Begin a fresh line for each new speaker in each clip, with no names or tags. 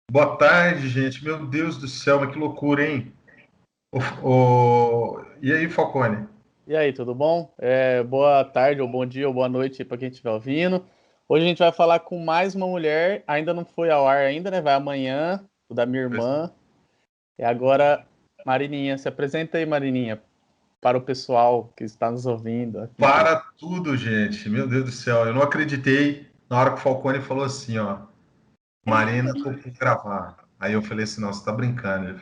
Boa tarde, gente. Meu Deus do céu, mas que loucura, hein? E aí, Falcone?
E aí, tudo bom? Boa tarde, ou bom dia, ou boa noite para quem estiver ouvindo. Hoje a gente vai falar com mais uma mulher, ainda não foi ao ar ainda, né? Vai amanhã, o da minha irmã. E agora, Marininha, se apresenta aí, Marininha, para o pessoal que está nos ouvindo aqui.
Para tudo, gente. Meu Deus do céu, eu não acreditei na hora que o Falcone falou assim, ó. Marina, tô por gravar. Aí eu falei assim, não, você tá brincando. Ele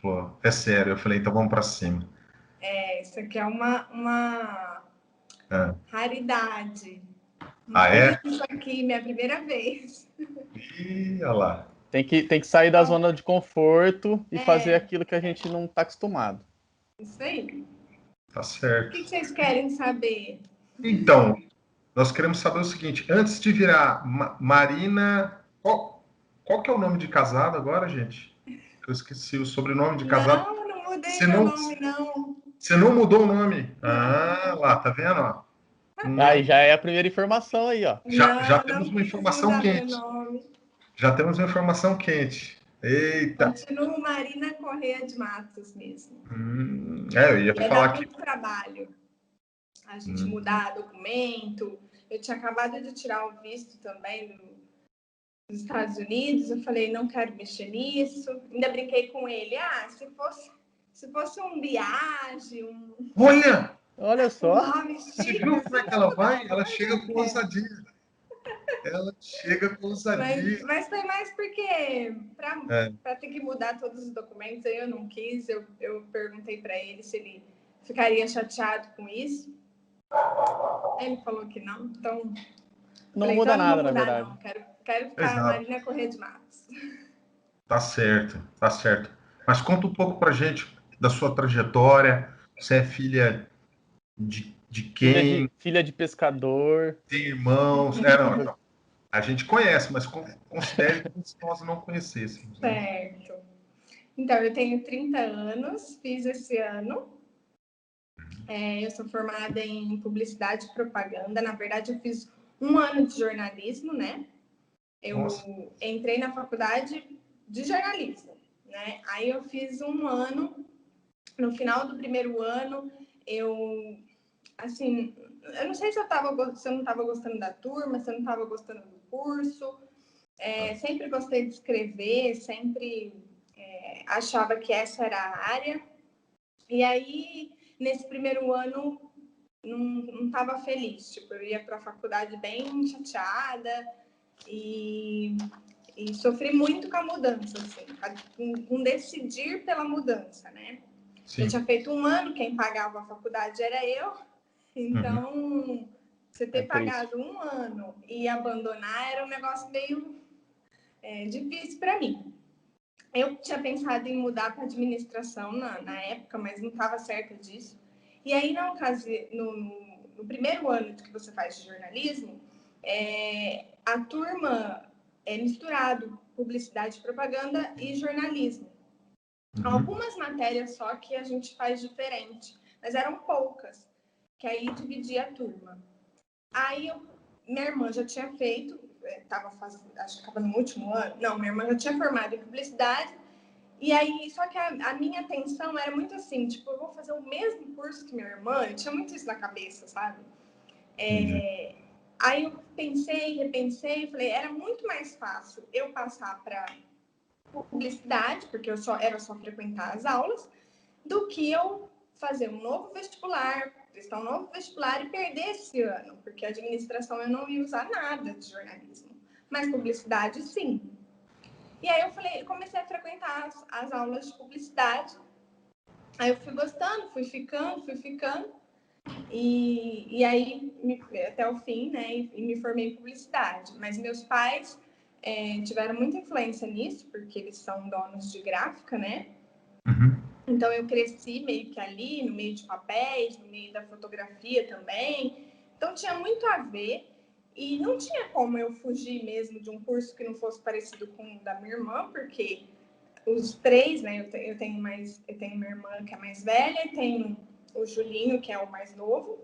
falou, é sério. Eu falei, então vamos para cima.
Isso aqui é uma
É.
raridade.
Ah,
Nunca
é?
vi isso aqui, minha primeira vez.
Ih, olha lá.
Tem que sair da
Então,
zona de conforto e fazer
é,
aquilo que a gente não está acostumado.
isso aí.
Tá
O
certo.
que vocês querem saber?
Então, nós queremos saber o seguinte, antes de virar Marina, qual que é o nome de casado agora, gente? Eu esqueci o sobrenome de casado.
Não mudei
Você
meu
não,
nome, não.
você não mudou o nome? Ah,
Não,
lá, tá vendo? Ó?
Aí
Hum,
já é a primeira informação aí, ó.
já temos
não
uma
quis
informação
mudar meu
quente.
nome.
Já temos uma informação quente. Eita.
Continuo Marina Correia de Matos mesmo.
Eu ia
Ia
falar
dar
que.
muito trabalho a gente
Hum,
mudar documento. Eu tinha acabado de tirar o visto também dos Estados Unidos, eu falei, não quero mexer nisso. Ainda brinquei com ele, se fosse um Biage,
olha!
Olha
um
só.
nome
Você
chique,
viu como é
assim,
que
eu
ela vai?
mudava,
Ela
mas
chega
não
com
quero.
ousadia. Ela chega com ousadia.
Mas foi mais porque,
É.
para ter que mudar todos os documentos, aí eu não quis. Eu perguntei para ele se ele ficaria chateado com isso. Ele falou que não, então
Não
falei,
muda
então não vou
nada, na
mudar,
verdade.
não. Quero ficar
Exato.
Marina Corrêa de Matos.
Tá certo, tá certo. Mas conta um pouco pra gente da sua trajetória. Você é filha de quem?
Filha de pescador.
Tem irmãos? Não. A gente conhece, mas considere como se nós não conhecêssemos, né?
Certo. Então, eu tenho 30 anos, fiz esse ano. Eu sou formada em publicidade e propaganda. Na verdade, eu fiz um ano de jornalismo, né?
Nossa.
Eu entrei na faculdade de jornalismo, né? Aí eu fiz um ano. No final do primeiro ano, assim, eu não sei se eu não estava gostando da turma, se eu não estava gostando do curso. Sempre gostei de escrever, sempre achava que essa era a área. E aí, nesse primeiro ano, não estava feliz. Tipo, eu ia para a faculdade bem chateada e sofri muito com a mudança, assim, com decidir pela mudança, né?
Sim.
Eu tinha feito um ano, quem pagava a faculdade era eu. Então, você ter pagado um ano e abandonar era um negócio meio difícil para mim. Eu tinha pensado em mudar para administração na época, mas não estava certa disso. E aí, no primeiro ano que você faz de jornalismo, a turma é misturado publicidade, propaganda e jornalismo. Algumas matérias só que a gente faz diferente, mas eram poucas, que aí dividia a turma. Aí minha irmã já tinha feito, acho que estava no último ano, não, minha irmã já tinha formado em publicidade, e aí, só que a minha atenção era muito assim, tipo, eu vou fazer o mesmo curso que minha irmã, eu tinha muito isso na cabeça, sabe? Aí eu pensei, repensei, falei, era muito mais fácil eu passar para publicidade, porque era só frequentar as aulas, do que eu fazer um novo vestibular, prestar um novo vestibular e perder esse ano, porque a administração eu não ia usar nada de jornalismo, mas publicidade sim. E aí eu comecei a frequentar as aulas de publicidade. Aí eu fui gostando, fui ficando, e aí até o fim, né? E me formei em publicidade. Mas meus pais tiveram muita influência nisso, porque eles são donos de gráfica, né? Então eu cresci meio que ali, no meio de papéis, no meio da fotografia também. Então tinha muito a ver. E não tinha como eu fugir mesmo de um curso que não fosse parecido com o da minha irmã, porque os três, né? Eu tenho minha irmã que é mais velha, e tenho o Julinho, que é o mais novo.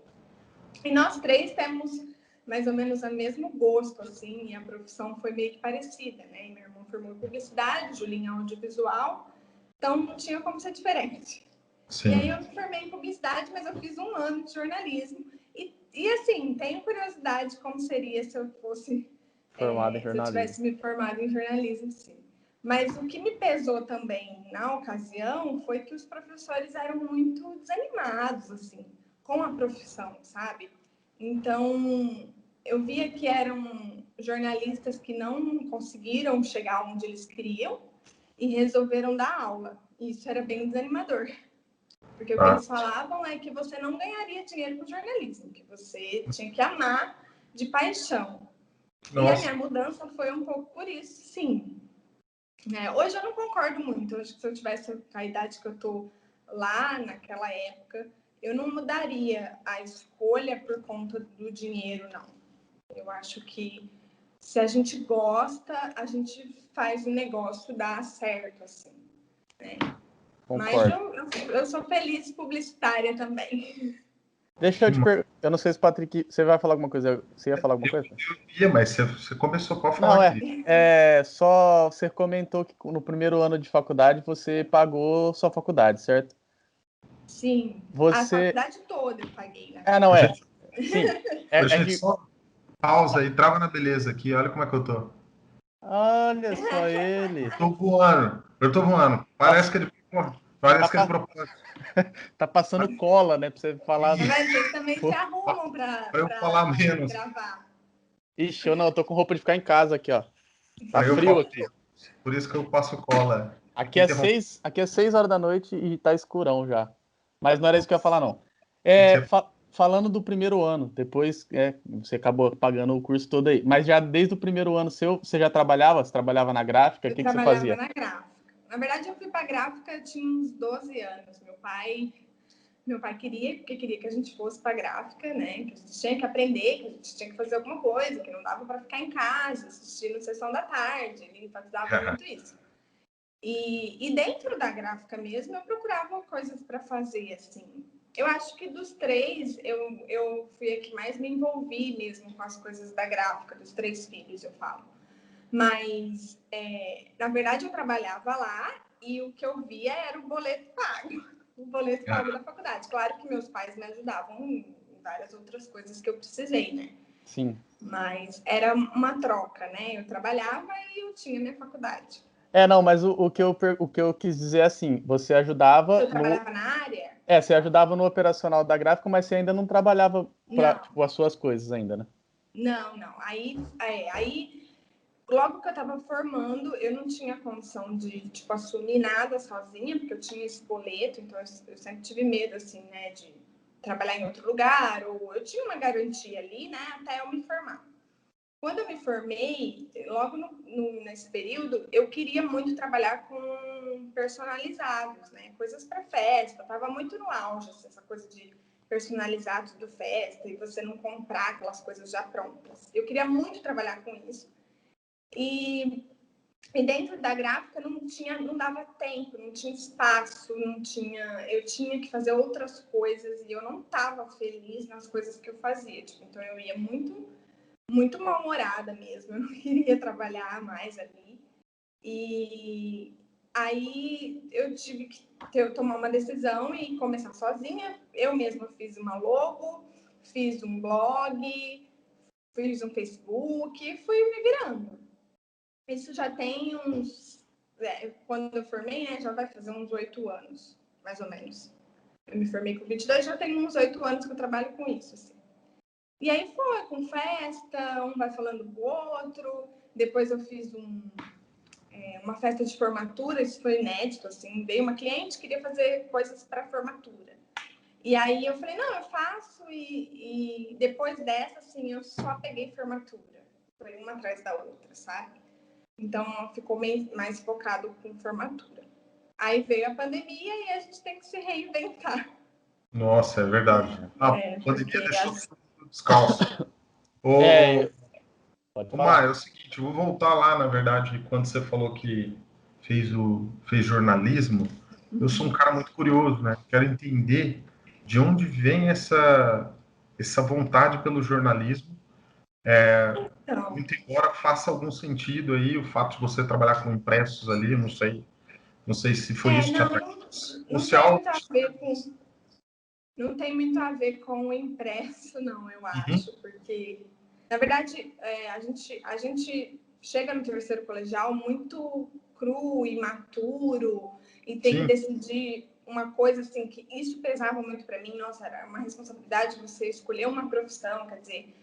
E nós três temos mais ou menos o mesmo gosto, assim, e a profissão foi meio que parecida, né? E meu irmão formou em publicidade, Julinha em audiovisual, então não tinha como ser diferente.
Sim.
E aí eu me formei em publicidade, mas eu fiz 1 ano de jornalismo. E assim, tenho curiosidade como seria se eu fosse...
Formado em
se eu
jornalismo.
tivesse me formado em jornalismo, sim. Mas o que me pesou também na ocasião foi que os professores eram muito desanimados, assim, com a profissão, sabe? Então, eu via que eram jornalistas que não conseguiram chegar onde eles queriam e resolveram dar aula. E isso era bem desanimador. Porque o que eles falavam é que você não ganharia dinheiro com jornalismo, que você tinha que amar de paixão.
Nossa.
E a minha mudança foi um pouco por isso, sim. Hoje eu não concordo muito. Acho que se eu tivesse a idade que eu tô lá naquela época, eu não mudaria a escolha por conta do dinheiro, não. Eu acho que se a gente gosta, a gente faz o negócio dar certo, assim, né?
Concordo.
Mas eu sou feliz publicitária também.
Deixa eu te perguntar. Eu não sei se, Patrick, você vai falar alguma coisa. Você ia falar alguma coisa?
Eu ia, mas você começou a falar,
querido. Só você comentou que no primeiro ano de faculdade você pagou sua faculdade, certo?
Sim.
Você...
A faculdade toda eu paguei, né?
não é. Sim.
Gente, só pausa aí, trava na beleza aqui. Olha como é que eu tô.
Olha só ele.
Eu tô voando. Parece que ele propôs.
Tá passando cola, né? Pra você falar.
Mas vocês também se arrumam pra
eu falar menos.
Gravar.
Ixi, eu tô com roupa de ficar em casa aqui, ó. Tá frio aqui.
Por isso que eu passo cola.
Aqui é 6 horas da noite e tá escurão já. Mas não era isso que eu ia falar, não. Falando do primeiro ano, depois você acabou pagando o curso todo aí. Mas já desde o primeiro ano seu, você já trabalhava? Você trabalhava na gráfica? O que você fazia?
Eu trabalhava na gráfica. Na verdade, eu fui pra gráfica, eu tinha uns 12 anos. Meu pai queria que a gente fosse para gráfica, né? Que a gente tinha que aprender, que a gente tinha que fazer alguma coisa, que não dava para ficar em casa, assistindo Sessão da Tarde. Ele enfatizava muito isso. E dentro da gráfica mesmo, eu procurava coisas para fazer, assim. Eu acho que dos 3, eu fui a que mais me envolvi mesmo com as coisas da gráfica, dos 3 filhos, eu falo. Mas, na verdade, eu trabalhava lá e o que eu via era o boleto pago. O boleto pago da faculdade. Claro que meus pais me ajudavam em várias outras coisas que eu precisei, né?
Sim.
Mas era uma troca, né? Eu trabalhava e eu tinha minha faculdade.
Não, mas o que eu quis dizer é assim, você ajudava...
Eu trabalhava na área?
Você ajudava no operacional da gráfica, mas você ainda não trabalhava para as suas coisas ainda, né?
Não. Aí, logo que eu estava formando, eu não tinha condição de, assumir nada sozinha, porque eu tinha esse boleto, então eu sempre tive medo, assim, né, de trabalhar em outro lugar, ou eu tinha uma garantia ali, né, até eu me formar. Quando eu me formei, logo nesse período, eu queria muito trabalhar com personalizados, né? Coisas para festa. Tava muito no auge, assim, essa coisa de personalizados do festa e você não comprar aquelas coisas já prontas. Eu queria muito trabalhar com isso. E dentro da gráfica não dava tempo, não tinha espaço, eu tinha que fazer outras coisas e eu não estava feliz nas coisas que eu fazia. Então eu ia muito mal-humorada mesmo, eu não queria trabalhar mais ali. E aí eu tive que tomar uma decisão e começar sozinha. Eu mesma fiz uma logo, fiz um blog, fiz um Facebook, fui me virando. Isso já tem uns... quando eu formei, né, já vai fazer uns 8 anos, mais ou menos. Eu me formei com 22, já tem uns 8 anos que eu trabalho com isso, assim. E aí foi com festa, um vai falando do outro. Depois eu fiz uma festa de formatura, isso foi inédito, assim. Veio uma cliente, queria fazer coisas para formatura. E aí eu falei, não, eu faço. E depois dessa, assim, eu só peguei formatura. Foi uma atrás da outra, sabe? Então ficou mais focado com formatura. Aí veio a pandemia e a gente tem que se reinventar.
Nossa, é verdade. A pandemia deixou tudo descalço. Mar, é o seguinte, eu vou voltar lá, na verdade, quando você falou que fez jornalismo. Eu sou um cara muito curioso, né? Quero entender de onde vem essa vontade pelo jornalismo
Então,
Muito embora faça algum sentido aí o fato de você trabalhar com impressos ali, não sei se foi isso que te
não,
atraiu. Ou
não
se é
tem
algo...
muito a ver com, não tem muito a ver com o impresso, não, eu
Uhum.
acho, porque, na verdade, a gente chega no terceiro colegial muito cru, imaturo, e tem que
Sim,
decidir uma coisa assim, que isso pesava muito para mim, nossa, era uma responsabilidade você escolher uma profissão, quer dizer,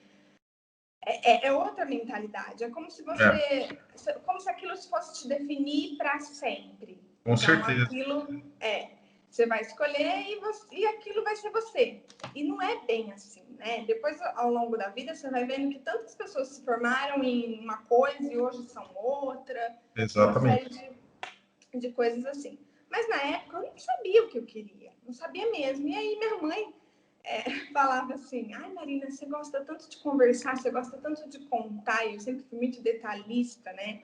é outra mentalidade, é como se
é,
como se aquilo fosse te definir para sempre.
com
Então,
certeza.
aquilo você vai escolher e aquilo vai ser você. E não é bem assim, né? Depois, ao longo da vida, você vai vendo que tantas pessoas se formaram em uma coisa e hoje são outra, uma série
Exatamente.
de coisas assim. Mas na época eu não sabia o que eu queria, não sabia mesmo. E aí minha mãe falava assim: ai, Marina, você gosta tanto de conversar, você gosta tanto de contar, e eu sempre fui muito detalhista, né?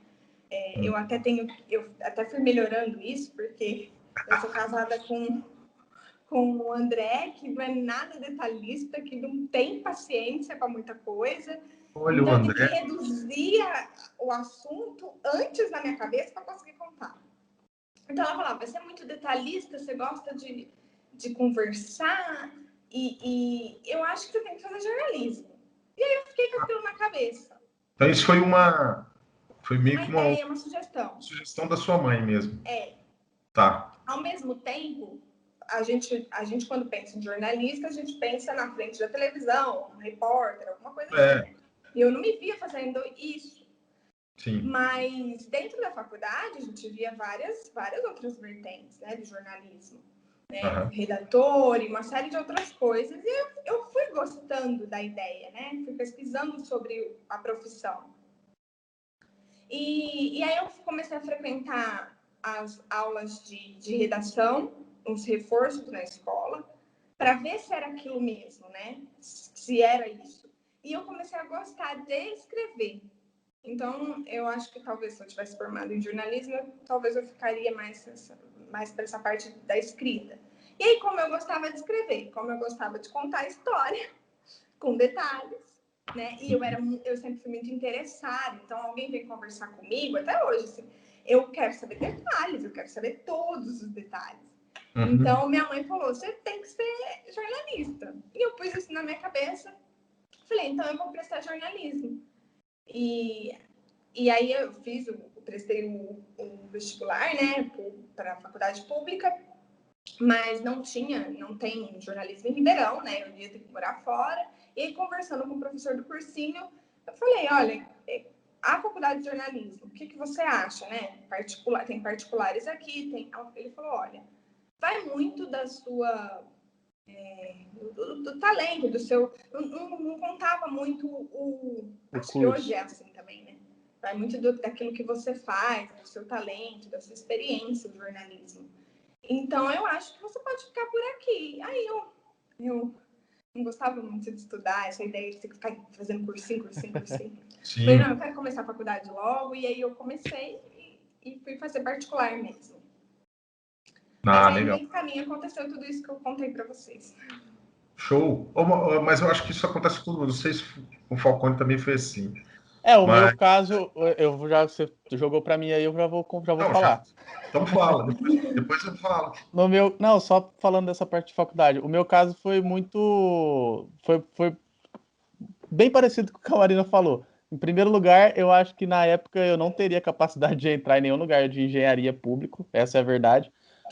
Eu até fui melhorando isso, porque eu sou casada com o André, que não é nada detalhista, que não tem paciência para muita coisa.
Olha o
Então, ele me
André.
reduzia o assunto antes na minha cabeça para conseguir contar. Então, ela falava: você é muito detalhista, você gosta de conversar, e eu acho que você tem que fazer jornalismo. E aí eu fiquei com aquilo na cabeça.
Então isso foi meio
Uma
que uma
ideia, uma sugestão.
sugestão da sua mãe mesmo.
É,
Tá.
ao mesmo tempo, a gente quando pensa em jornalista, a gente pensa na frente da televisão, um repórter, alguma coisa assim,
É,
né? E eu não me via fazendo isso.
sim.
Mas dentro da faculdade, a gente via várias outras vertentes, né, do jornalismo. Né,
Aham.
redator e uma série de outras coisas. E eu fui gostando da ideia, né? Fui pesquisando sobre a profissão. E aí eu comecei a frequentar as aulas de redação, os reforços na escola, para ver se era aquilo mesmo, né? Se era isso. E eu comecei a gostar de escrever. Então, eu acho que talvez se eu tivesse formado em jornalismo, talvez eu ficaria mais para essa parte da escrita. E aí, como eu gostava de escrever, como eu gostava de contar a história, com detalhes, né? E eu sempre fui muito interessada. Então, alguém vem conversar comigo, até hoje, assim, eu quero saber detalhes, eu quero saber todos os detalhes.
Uhum.
Então, minha mãe falou: você tem que ser jornalista. E eu pus isso na minha cabeça. Falei: então eu vou prestar jornalismo. E aí eu prestei o vestibular, né, para a faculdade pública, mas não tem jornalismo em Ribeirão, né? Eu ia ter que morar fora. E aí, conversando com o professor do cursinho, eu falei: olha, a faculdade de jornalismo, o que você acha, né? Tem particulares aqui, tem. Ele falou: olha, vai muito da sua do talento, do seu. Não contava muito
O
acho que hoje
curso.
é assim também, né? Vai muito daquilo que você faz, do seu talento, da sua experiência no jornalismo. Então, eu acho que você pode ficar por aqui. Aí eu não gostava muito de estudar, essa ideia de ter que ficar fazendo cursinho. Falei: não,
Sim.
eu quero começar a faculdade logo. E aí eu comecei e fui fazer particular mesmo. Mas
Ah,
aí, no
legal.
meio do caminho, aconteceu tudo isso que eu contei para vocês.
Show. Mas eu acho que isso acontece com todo mundo. Não sei se o Falcone também foi assim.
O meu
Mas,
caso, você jogou para mim aí, já vou
não, já.
falar.
Então fala, depois eu falo.
Não, só falando dessa parte de faculdade. O meu caso foi foi bem parecido com o que a Marina falou. Em primeiro lugar, eu acho que na época eu não teria capacidade de entrar em nenhum lugar de engenharia público, essa é a verdade.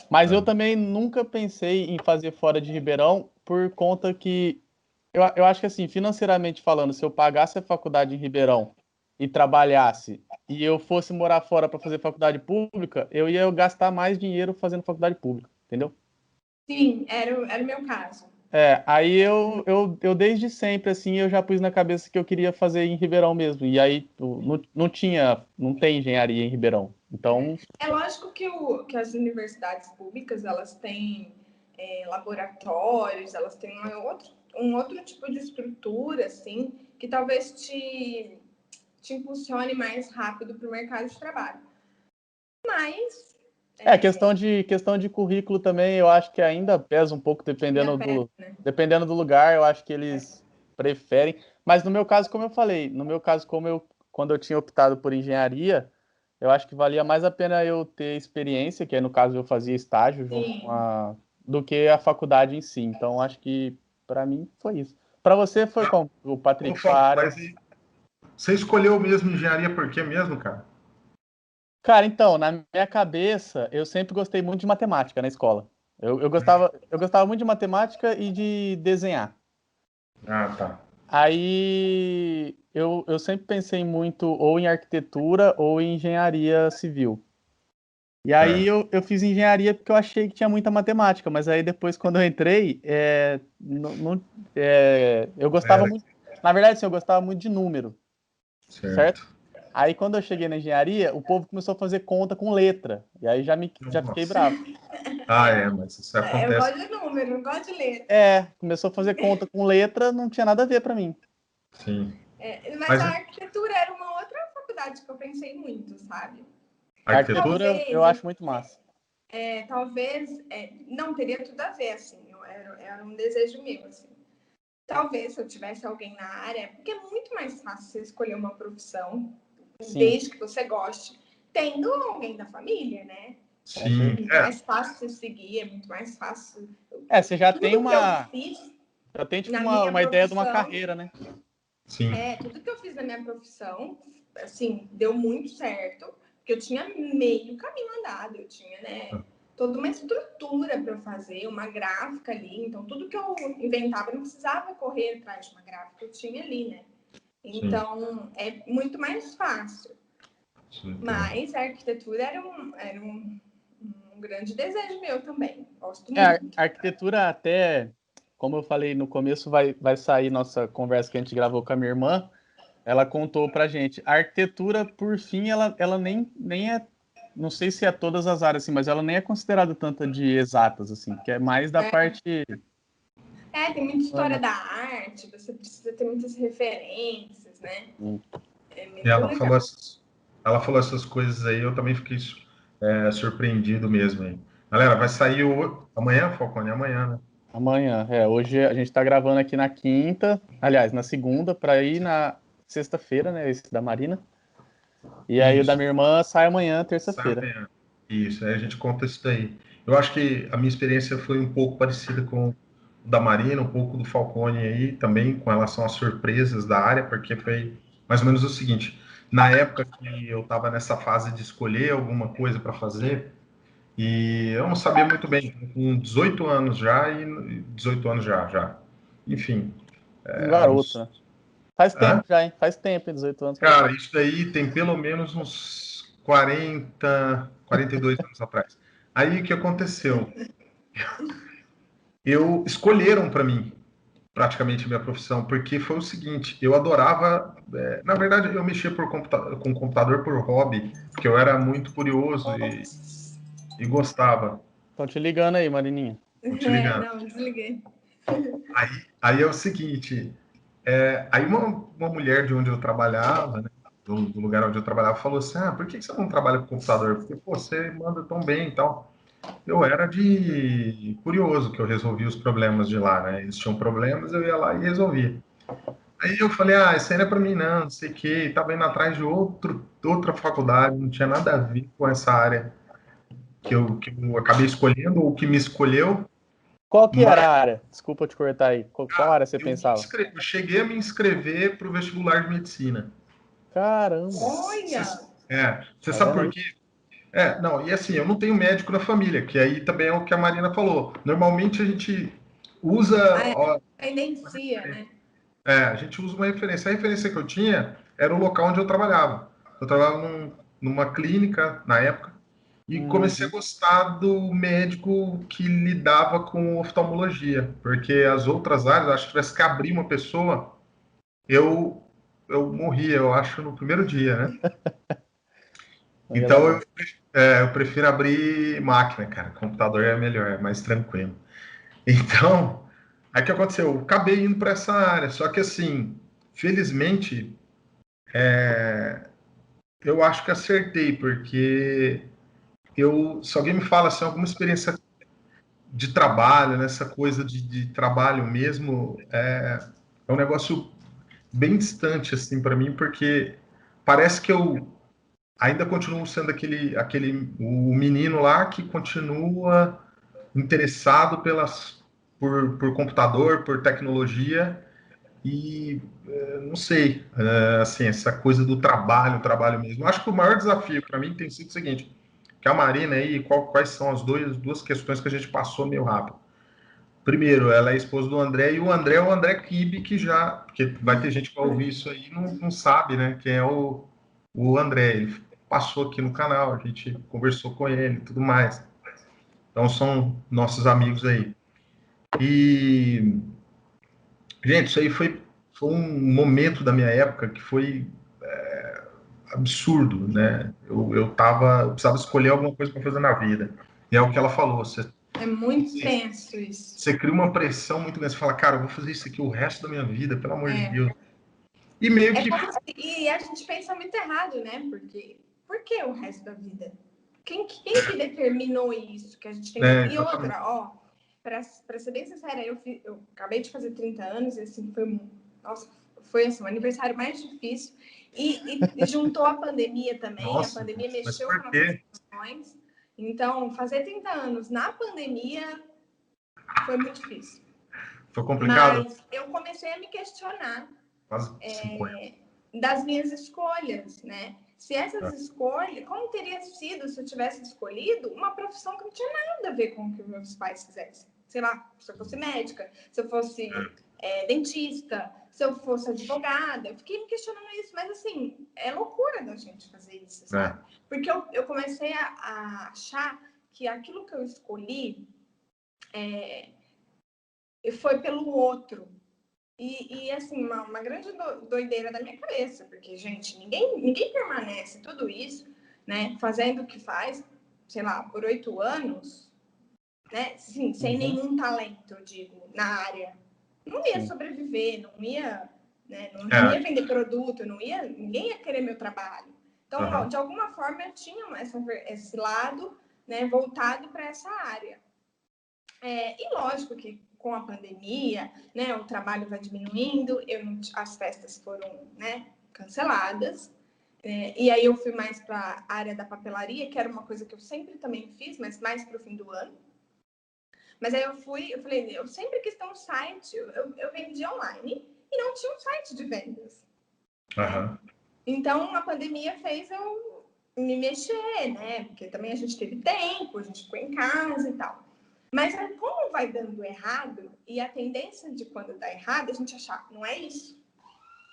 Mas eu
Ah,
também nunca pensei em fazer fora de Ribeirão por conta que eu acho que assim, financeiramente falando, se eu pagasse a faculdade em Ribeirão e trabalhasse e eu fosse morar fora para fazer faculdade pública, eu ia gastar mais dinheiro fazendo faculdade pública, entendeu?
Sim, era o meu caso.
Aí eu desde sempre, assim, eu já pus na cabeça que eu queria fazer em Ribeirão mesmo. E aí não tem engenharia em Ribeirão. Então,
É lógico que as universidades públicas, elas têm laboratórios, elas têm um outro tipo de estrutura, assim, que talvez te impulsione mais rápido para o mercado de trabalho. Mas,
questão de currículo também, eu acho que ainda pesa um pouco
minha pé, né?
dependendo do lugar, eu acho que eles preferem. Mas no meu caso, como eu falei, quando eu tinha optado por engenharia, eu acho que valia mais a pena eu ter experiência, que aí no caso eu fazia estágio junto
Sim.
do que a faculdade em si. Então acho que para mim foi isso. Para você foi como, o Patrick, sua área?
Mas você escolheu mesmo engenharia por quê mesmo, cara?
Cara, então, na minha cabeça, eu sempre gostei muito de matemática na escola. Eu gostava muito de matemática e de desenhar.
Ah, tá.
Aí eu sempre pensei muito ou em arquitetura ou em engenharia civil. E aí
Certo.
eu fiz engenharia porque eu achei que tinha muita matemática, mas aí depois, quando eu entrei, eu gostava
Era,
muito. Na verdade, sim, eu gostava muito de número, certo?
certo.
Aí quando eu cheguei na engenharia, o povo começou a fazer conta com letra. E aí já fiquei
Nossa.
bravo.
Ah, mas isso
Eu
acontece.
gosto de número, não gosto de letra.
Começou a fazer conta com letra, não tinha nada a ver para mim.
Sim.
Mas
Mas
a arquitetura era uma outra faculdade que eu pensei muito, sabe?
A
arquitetura?
arquitetura eu
Talvez,
acho muito massa.
não teria tudo a ver, assim, era um desejo meu, assim. Talvez se eu tivesse alguém na área, porque é muito mais fácil você escolher uma profissão,
Sim,
desde que você goste, tendo alguém da família, né?
com
É
Sim.
certeza.
muito mais fácil você seguir, é muito mais fácil.
Você já tem
Tudo que eu
fiz
fiz
tipo
na minha
uma ideia de uma
profissão,
carreira, né?
Sim.
tudo que eu fiz na minha profissão, assim, deu muito certo, porque eu tinha meio caminho andado, eu tinha, né, toda uma estrutura para fazer, uma gráfica ali, então tudo que eu inventava não precisava correr atrás de uma gráfica, eu tinha ali, né?
Sim.
Então, é muito mais fácil.
Sim.
Mas a arquitetura era um grande desejo meu também. Gosto
A
muito.
arquitetura até, como eu falei no começo, vai sair nossa conversa que a gente gravou com a minha irmã. Ela contou pra gente. A arquitetura, por fim, ela nem é. Não sei se é todas as áreas, assim, mas ela nem é considerada tanta de exatas, assim, que é mais da parte.
Tem muita história
Humana.
da arte, você precisa ter muitas referências, né?
Hum.
É
E
muito legal.
ela falou essas coisas aí, eu também fiquei surpreendido mesmo aí. Galera, vai sair amanhã, Falcone? Amanhã, né?
Amanhã, hoje a gente tá gravando aqui na quinta, aliás, na segunda, para ir na sexta-feira, né? Esse da Marina. E aí o da
Isso,
minha irmã sai amanhã,
sai
terça-feira.
amanhã. Isso, aí a gente conta isso daí. Eu acho que a minha experiência foi um pouco parecida com o da Marina, um pouco do Falcone aí, também com relação às surpresas da área, porque foi mais ou menos o seguinte: na época que eu estava nessa fase de escolher alguma coisa para fazer, e eu não sabia muito bem, com 18 anos já, e 18 anos já. Enfim,
Um garoto,
uns.
né? Faz
Hã?
tempo já, hein? Faz tempo, 18 anos faz
Cara,
tempo.
isso daí tem pelo menos uns 42 anos atrás. Aí o que aconteceu? Escolheram para mim praticamente a minha profissão, porque foi o seguinte, eu adorava, na verdade eu mexia com computador por hobby, porque eu era muito curioso e gostava.
Estão te ligando aí, Marininha.
Vou te ligando.
Não, desliguei.
Aí é o seguinte, aí uma mulher de onde eu trabalhava, né, do lugar onde eu trabalhava, falou assim, por que você não trabalha com computador? Porque, pô, você manda tão bem e tal. Eu era de curioso, que eu resolvia os problemas de lá, né? Eles tinham problemas, eu ia lá e resolvia. Aí eu falei, isso aí não é para mim não sei o quê. Estava indo atrás de outra faculdade, não tinha nada a ver com essa área que eu acabei escolhendo, ou que me escolheu.
Qual que
Mas
era a área? Desculpa te cortar aí. Qual área você pensava?
eu cheguei a me inscrever para o vestibular de medicina.
Caramba!
Olha!
Você
Tá
sabe
vendo
por
aí?
quê? Não, e assim, eu não tenho médico na família, que aí também é o que a Marina falou. Normalmente a gente usa.
Evidencia, né?
A gente usa uma referência. A referência que eu tinha era o local onde eu trabalhava. Eu trabalhava numa clínica na época e comecei a
Uhum.
gostar do médico que lidava com oftalmologia, porque as outras áreas, acho que tivesse que abrir uma pessoa, eu morria, eu acho, no primeiro dia, né?
Não ia dar
Então
bom.
eu prefiro abrir máquina, cara. Computador é melhor, é mais tranquilo. Então, aí o que aconteceu? Eu acabei indo para essa área, só que assim, felizmente, eu acho que acertei, porque se alguém me fala assim, alguma experiência de trabalho, nessa coisa de trabalho mesmo, é um negócio bem distante, assim, para mim, porque parece que eu ainda continuo sendo o menino lá que continua interessado por computador, por tecnologia e não sei, assim, essa coisa do trabalho, o trabalho mesmo. Acho que o maior desafio para mim tem sido o seguinte, que a Marina aí, quais são as duas questões que a gente passou meio rápido. Primeiro, ela é esposa do André, e o André é o André Kibe, porque vai ter gente que vai ouvir isso aí e não sabe, né, quem é o André. Ele passou aqui no canal, a gente conversou com ele e tudo mais. Então, são nossos amigos aí. E, gente, isso aí foi um momento da minha época que foi absurdo, né? Eu precisava escolher alguma coisa para fazer na vida. E é o que ela falou,
É muito tenso isso.
você cria uma pressão muito grande, você fala, cara, eu vou fazer isso aqui o resto da minha vida, pelo amor de Deus. E meio que...
E a gente pensa muito errado, né? Porque por que o resto da vida? Quem que determinou isso? Que a gente tem que... E outra, ó, para ser bem sincera, eu acabei de fazer 30 anos e assim, foi assim, o aniversário mais difícil. E juntou a pandemia também.
Nossa,
a pandemia mexeu com nossas emoções. Então, fazer 30 anos na pandemia foi muito difícil.
Foi complicado?
Mas eu comecei a me questionar
das
minhas escolhas, né? Se essas escolhas, como teria sido se eu tivesse escolhido uma profissão que não tinha nada a ver com o que meus pais fizessem? Sei lá, se eu fosse médica, se eu fosse dentista, se eu fosse advogada. Eu fiquei me questionando isso, mas assim, é loucura da gente fazer isso, sabe? Porque eu comecei a achar que aquilo que eu escolhi foi pelo outro. E assim, uma grande doideira da minha cabeça, porque, gente, ninguém permanece tudo isso, né, fazendo o que faz, sei lá, por 8 anos, né, sim, sem nenhum talento, eu digo, na área. Não ia sobreviver, não ia, né, não ia vender produto, ninguém ia querer meu trabalho. Então, de alguma forma, eu tinha esse lado, né, voltado para essa área. E lógico que com a pandemia, né, o trabalho vai diminuindo, as festas foram, né, canceladas, e aí eu fui mais para a área da papelaria, que era uma coisa que eu sempre também fiz, mas mais para o fim do ano. Mas aí eu falei, eu sempre quis ter um site, eu vendia online e não tinha um site de vendas. Né? Então a pandemia fez eu me mexer, né? Porque também a gente teve tempo, a gente ficou em casa e tal. Mas como vai dando errado, e a tendência de quando dá errado, a gente achar, não é isso.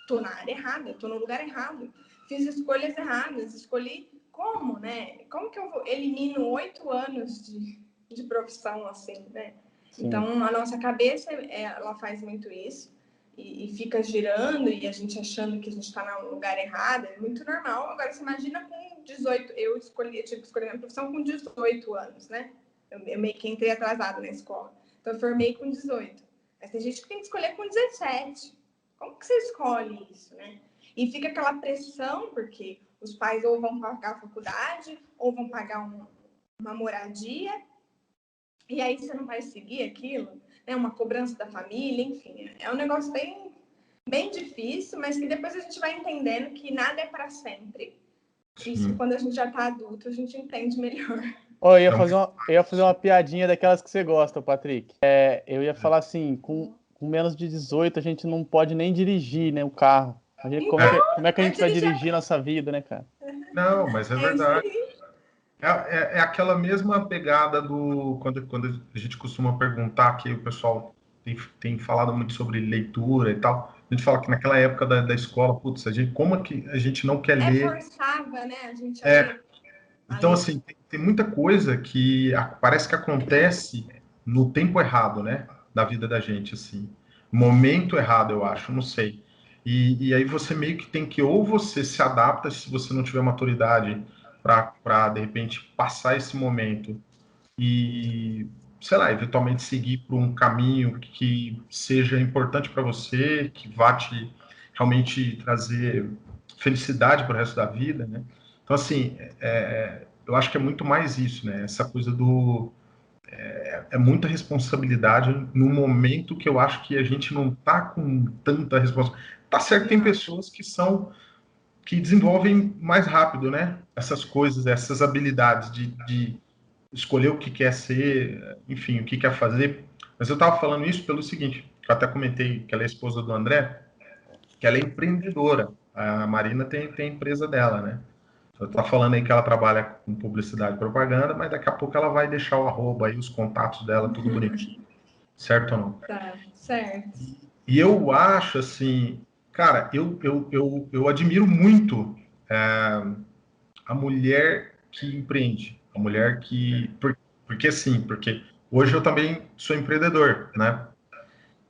Tô na área errada, tô no lugar errado. Fiz escolhas erradas, escolhi como, né? Como que eu elimino 8 anos de profissão assim, né? Sim. Então, a nossa cabeça, ela faz muito isso. E fica girando e a gente achando que a gente está no lugar errado. É muito normal. Agora, você imagina com 18... Eu tive que escolher minha profissão com 18 anos, né? Eu meio que entrei atrasada na escola. Então, eu formei com 18. Mas tem gente que tem que escolher com 17. Como que você escolhe isso, né? E fica aquela pressão, porque os pais ou vão pagar a faculdade, ou vão pagar uma moradia, e aí você não vai seguir aquilo, né? Uma cobrança da família, enfim. É um negócio bem, bem difícil, mas que depois a gente vai entendendo que nada é para sempre. Isso, quando a gente já está adulto, a gente entende melhor.
Eu ia fazer uma piadinha daquelas que você gosta, Patrick. Eu ia falar assim, com menos de 18 a gente não pode nem dirigir, né, o carro. Como é que a gente vai dirigir nossa vida, né, cara?
Não, mas é verdade. É aquela mesma pegada quando a gente costuma perguntar, que o pessoal tem falado muito sobre leitura e tal. A gente fala que naquela época da escola, putz, como é que a gente não quer ler?
Forçava, né? A gente a ler.
Então, assim, tem muita coisa que parece que acontece no tempo errado, né? Da vida da gente, assim. Momento errado, eu acho, não sei. E aí você meio que tem que, ou você se adapta, se você não tiver maturidade para de repente, passar esse momento e, sei lá, eventualmente seguir por um caminho que seja importante para você, que vá te realmente trazer felicidade para o resto da vida, né? Então, assim, eu acho que é muito mais isso, né? Essa coisa é muita responsabilidade no momento que eu acho que a gente não está com tanta responsabilidade. Tá certo, tem pessoas que desenvolvem mais rápido, né? Essas coisas, essas habilidades de escolher o que quer ser, enfim, o que quer fazer. Mas eu estava falando isso pelo seguinte, eu até comentei que ela é esposa do André, que ela é empreendedora. A Marina tem a empresa dela, né? Você está falando aí que ela trabalha com publicidade e propaganda, mas daqui a pouco ela vai deixar o arroba aí, os contatos dela, tudo bonitinho. Certo ou não?
Tá, certo.
E eu acho, assim, cara, eu admiro muito a mulher que empreende, a mulher que... Porque assim, porque hoje eu também sou empreendedor, né?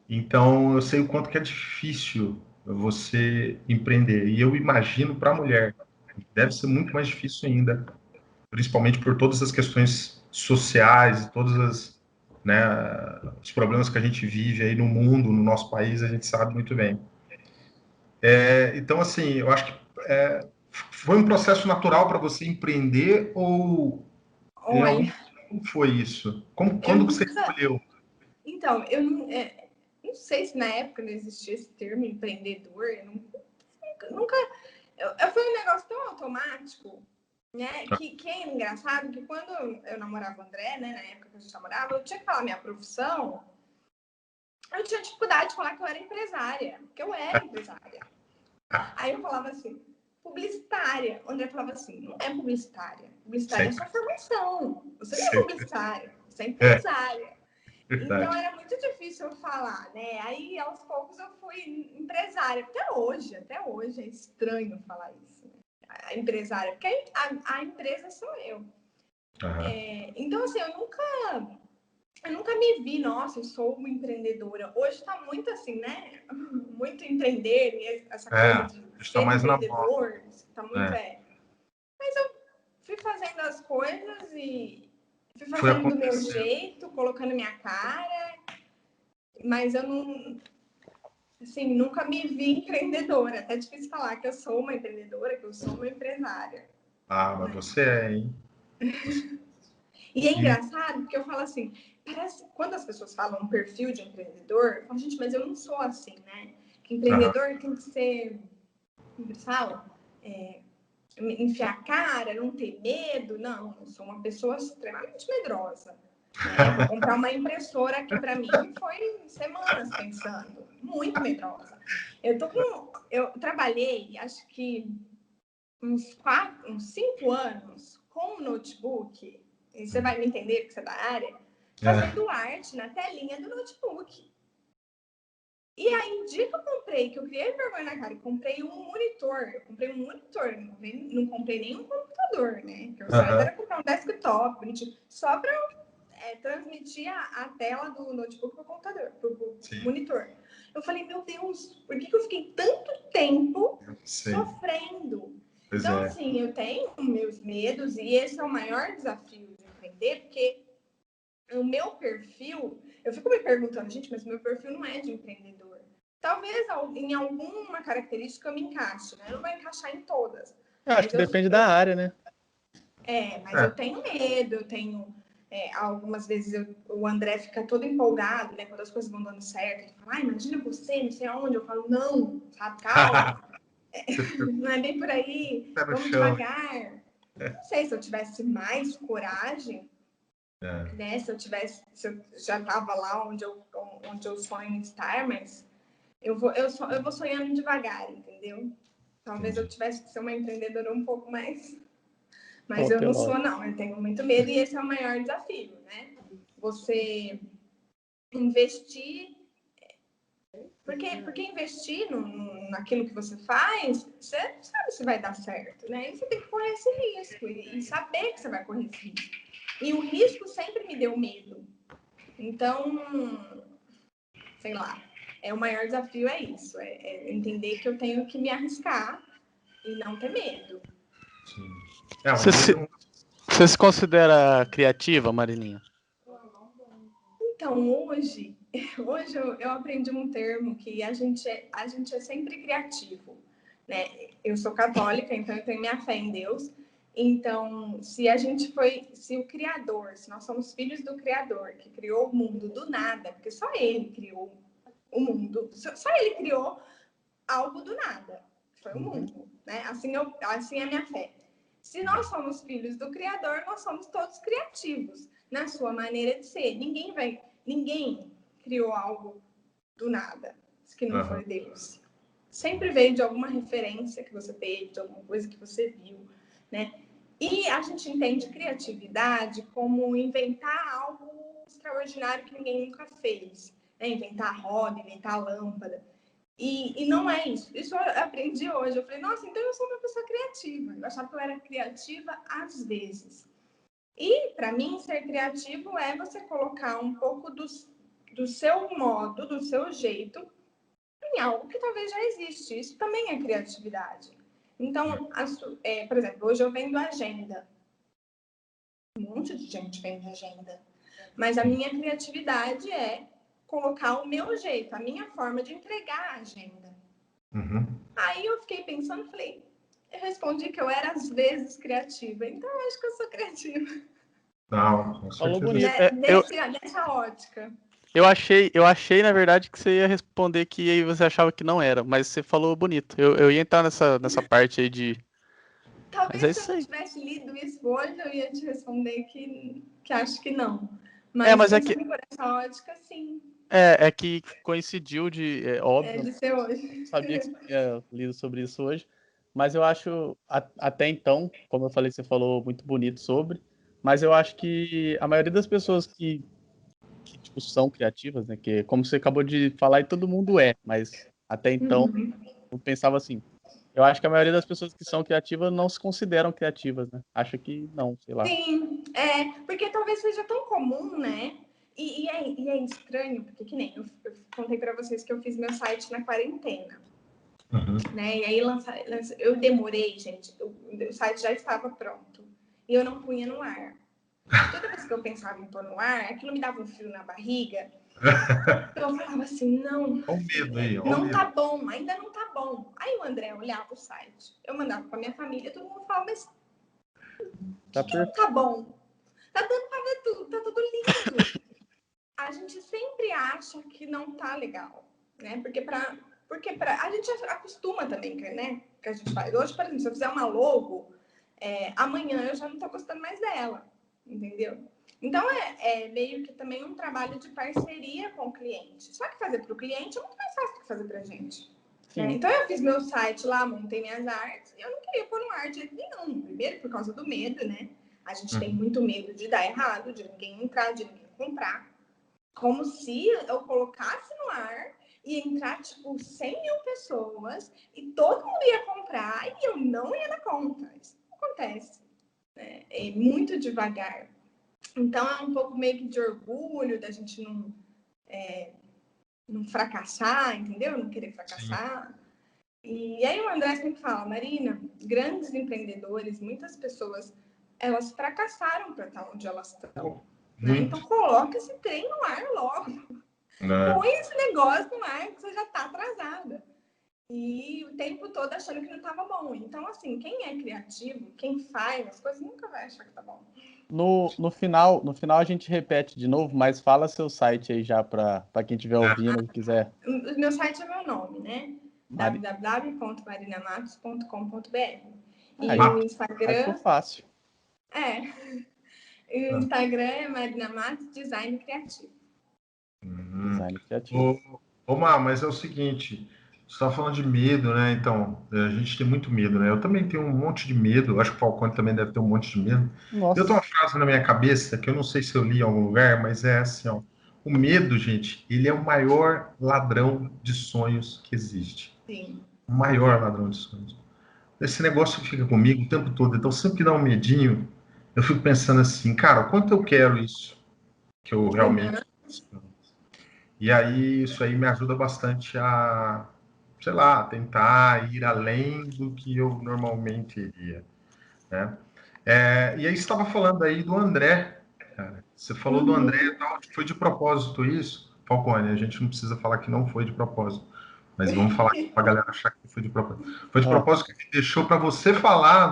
Então eu sei o quanto que é difícil você empreender. E eu imagino para a mulher, deve ser muito mais difícil ainda, principalmente por todas as questões sociais e todas as, né, os problemas que a gente vive aí no mundo, no nosso país, a gente sabe muito bem. Então, assim, eu acho que foi um processo natural para você empreender ou em algum
Olha,
como foi isso?
eu
Quando você
nunca.
escolheu?
Então, eu não sei se na época não existia esse termo empreendedor. Eu nunca. Foi um negócio tão automático, né? Que é engraçado que quando eu namorava o André, né? Na época que a gente namorava, eu tinha que falar minha profissão. Eu tinha dificuldade de falar que eu era empresária, porque eu era empresária. Aí eu falava assim, publicitária. O André falava assim, não é publicitária. Publicitária é sua formação. Você não é publicitária, você é empresária. Então era muito difícil eu falar, né? Aí aos poucos eu fui empresária. Até hoje é estranho falar isso, né? A empresária, porque a empresa sou eu.
Uhum.
Então, assim, eu nunca me vi, nossa, eu sou uma empreendedora. Hoje tá muito assim, né? Muito empreender, essa coisa de
Está
ser
mais na moda.
empreendedor, tá muito Mas eu fui fazendo as coisas e fui
Foi
fazendo do meu
acontecendo.
jeito, colocando minha cara, mas eu não, assim, nunca me vi empreendedora. É até difícil falar que eu sou uma empreendedora, que eu sou uma empresária.
Mas você é, hein?
E é engraçado porque eu falo assim, parece, quando as pessoas falam um perfil de empreendedor, eu falo, gente, mas eu não sou assim, né? Que empreendedor tem que ser, como eles falam, enfiar a cara, não ter medo. Não, eu sou uma pessoa extremamente medrosa. Né? Vou comprar uma impressora que para mim foi semanas pensando, muito medrosa. Eu trabalhei, acho que uns 5 anos com um notebook, e você vai me entender porque você é da área, fazendo arte na telinha do notebook. E aí, o dia que eu comprei, que eu criei vergonha na cara, comprei um monitor. Eu comprei um monitor, não comprei nenhum computador, né? Porque o certo era comprar um desktop, bonitinho, só para transmitir a tela do notebook para o computador, para o monitor. Eu falei, meu Deus, por que eu fiquei tanto tempo sofrendo? Então, assim, eu tenho meus medos e esse é o maior desafio de empreender, porque o meu perfil, eu fico me perguntando, gente, mas o meu perfil não é de empreendedor. Talvez em alguma característica eu me encaixe, né? Eu não vou encaixar em todas.
Acho que depende da área, né?
Mas eu tenho medo, eu tenho... algumas vezes o André fica todo empolgado, né? Quando as coisas vão dando certo, ele fala, imagina você, não sei aonde. Eu falo, não, sabe, calma. Não é bem por aí, vamos devagar. Não sei, se eu tivesse mais coragem, né? Se eu já estava lá onde eu sonho estar, mas eu vou sonhando devagar, entendeu? Talvez eu tivesse que ser uma empreendedora um pouco mais... Mas eu não sou, não. Eu tenho muito medo e esse é o maior desafio, né? Você investir... Porque investir naquilo que você faz, você não sabe se vai dar certo, né? E você tem que correr esse risco e saber que você vai correr esse risco. E o risco sempre me deu medo. Então, sei lá, o maior desafio é isso, é entender que eu tenho que me arriscar e não ter medo.
Você se considera criativa, Marininha?
Então, hoje eu aprendi um termo que a gente é sempre criativo, né? Eu sou católica, então eu tenho minha fé em Deus. Então, se o Criador, se nós somos filhos do Criador, que criou o mundo do nada, porque só Ele criou o mundo, só Ele criou algo do nada. Foi o mundo, né? Assim é a minha fé. Se nós somos filhos do Criador, nós somos todos criativos na sua maneira de ser. Ninguém criou algo do nada, que não foi Deus. Sempre veio de alguma referência que você teve, de alguma coisa que você viu, né? E a gente entende criatividade como inventar algo extraordinário que ninguém nunca fez, né? Inventar roda, inventar lâmpada. E não é isso. Isso eu aprendi hoje. Eu falei, nossa, então eu sou uma pessoa criativa. Eu achava que eu era criativa às vezes. E, para mim, ser criativo é você colocar um pouco do seu modo, do seu jeito, em algo que talvez já existe. Isso também é criatividade. Então, por exemplo, hoje eu vendo agenda. Um monte de gente vende agenda. Mas a minha criatividade é colocar o meu jeito, a minha forma de entregar a agenda. Aí eu fiquei pensando, eu respondi que eu era às vezes criativa, então eu acho que eu sou criativa.
Não, com
Falou
certeza.
bonito.
Nessa ótica.
Eu achei, na verdade, que você ia responder que aí você achava que não era, mas você falou bonito. Eu ia entrar nessa parte aí de...
Talvez se eu não tivesse lido isso hoje, eu ia te responder que acho que não.
Mas é que...
por essa ótica, sim.
É que coincidiu óbvio.
De ser hoje.
Eu sabia que você tinha lido sobre isso hoje, mas eu acho, até então, como eu falei, você falou muito bonito sobre, mas eu acho que a maioria das pessoas que tipo, são criativas, né, que como você acabou de falar, e todo mundo mas até então eu pensava assim, eu acho que a maioria das pessoas que são criativas não se consideram criativas, né? Acha que não, sei lá.
Sim, porque talvez seja tão comum, né? E é estranho, porque que nem eu contei para vocês que eu fiz meu site na quarentena. Né? E aí eu demorei, gente, o site já estava pronto. E eu não punha no ar. Toda vez que eu pensava em pôr no ar, aquilo me dava um frio na barriga. Eu falava assim, não,
Olha o medo aí,
não tá bom, ainda não tá bom. Aí o André olhava o site, eu mandava pra minha família, todo mundo falava, mas que não tá bom? Tá dando pra ver tudo, tá tudo lindo. A gente sempre acha que não tá legal, né? Porque a gente acostuma também, né? Que a gente faz. Hoje, por exemplo, se eu fizer uma logo, amanhã eu já não tô gostando mais dela, entendeu? Então, é meio que também um trabalho de parceria com o cliente. Só que fazer para o cliente é muito mais fácil do que fazer pra gente. Né? Então, eu fiz meu site lá, montei minhas artes, e eu não queria pôr no ar de jeito nenhum. Primeiro, por causa do medo, né? A gente tem muito medo de dar errado, de ninguém entrar, de ninguém comprar. Como se eu colocasse no ar e entrar, tipo, 100 mil pessoas e todo mundo ia comprar e eu não ia dar conta. Isso não acontece. Né? É muito devagar. Então, é um pouco meio que de orgulho da gente não fracassar, entendeu? Não querer fracassar. Sim. E aí o André sempre fala, Marina, grandes empreendedores, muitas pessoas, elas fracassaram para estar onde elas estão. Né? Então, coloca esse trem no ar logo. Põe esse negócio no ar que você já está atrasada. E o tempo todo achando que não estava bom. Então, assim, quem é criativo, quem faz as coisas, nunca vai achar que tá bom.
No final a gente repete de novo, mas fala seu site aí já para quem estiver ouvindo e quiser.
O meu site é meu nome, né? www.marinamatos.com.br. E o Instagram...
Ficou fácil.
O Instagram é Marina Matos Design Criativo.
Design Criativo.
Mas é o seguinte, você está falando de medo, né? Então, a gente tem muito medo, né? Eu também tenho um monte de medo, acho que o Falcone também deve ter um monte de medo. Nossa. Eu tenho uma frase na minha cabeça, que eu não sei se eu li em algum lugar, mas é assim, ó. O medo, gente, ele é o maior ladrão de sonhos que existe.
Sim.
O maior ladrão de sonhos. Esse negócio fica comigo o tempo todo, então sempre que dá um medinho, eu fico pensando assim, cara, quanto eu quero isso? Que eu realmente... E aí, isso aí me ajuda bastante a, sei lá, tentar ir além do que eu normalmente iria, né? E aí, você estava falando aí do André, cara. Você falou do André, foi de propósito isso? Falcone, a gente não precisa falar que não foi de propósito, mas vamos falar para a galera achar que foi de propósito. Foi de propósito que ele deixou para você falar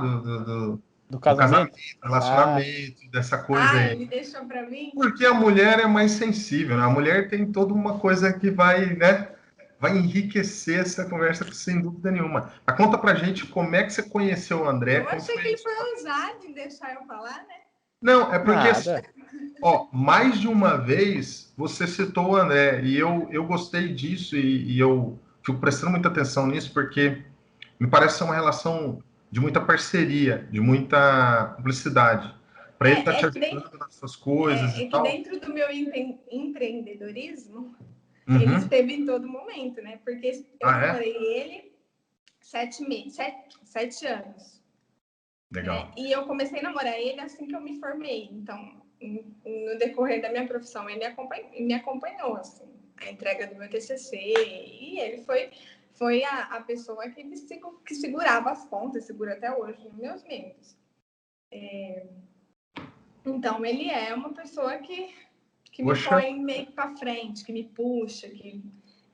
do casamento,
relacionamento, dessa coisa aí.
Ele deixou para mim?
Porque a mulher é mais sensível, né? A mulher tem toda uma coisa que vai, né? vai enriquecer essa conversa sem dúvida nenhuma. Mas conta pra gente como é que você conheceu o André.
Eu achei que ele foi ousado em deixar eu falar, né?
Não, é porque,
Nada.
ó, mais de uma vez você citou o André, e eu gostei disso, e eu fico prestando muita atenção nisso, porque me parece ser uma relação de muita parceria, de muita cumplicidade. Para ele estar te ajudando nas suas coisas e
É que
tal.
dentro do meu empreendedorismo, ele
Uhum.
esteve em todo momento, né? Porque eu
Ah, é?
namorei ele 7 anos.
Legal.
Né? E eu comecei a namorar ele assim que eu me formei. Então, no decorrer da minha profissão, ele me acompanhou, assim, a entrega do meu TCC. E ele foi a pessoa que segurava as pontas, segura até hoje nos meus membros. Então, ele é uma pessoa que me
Poxa,
põe meio para frente, que me puxa,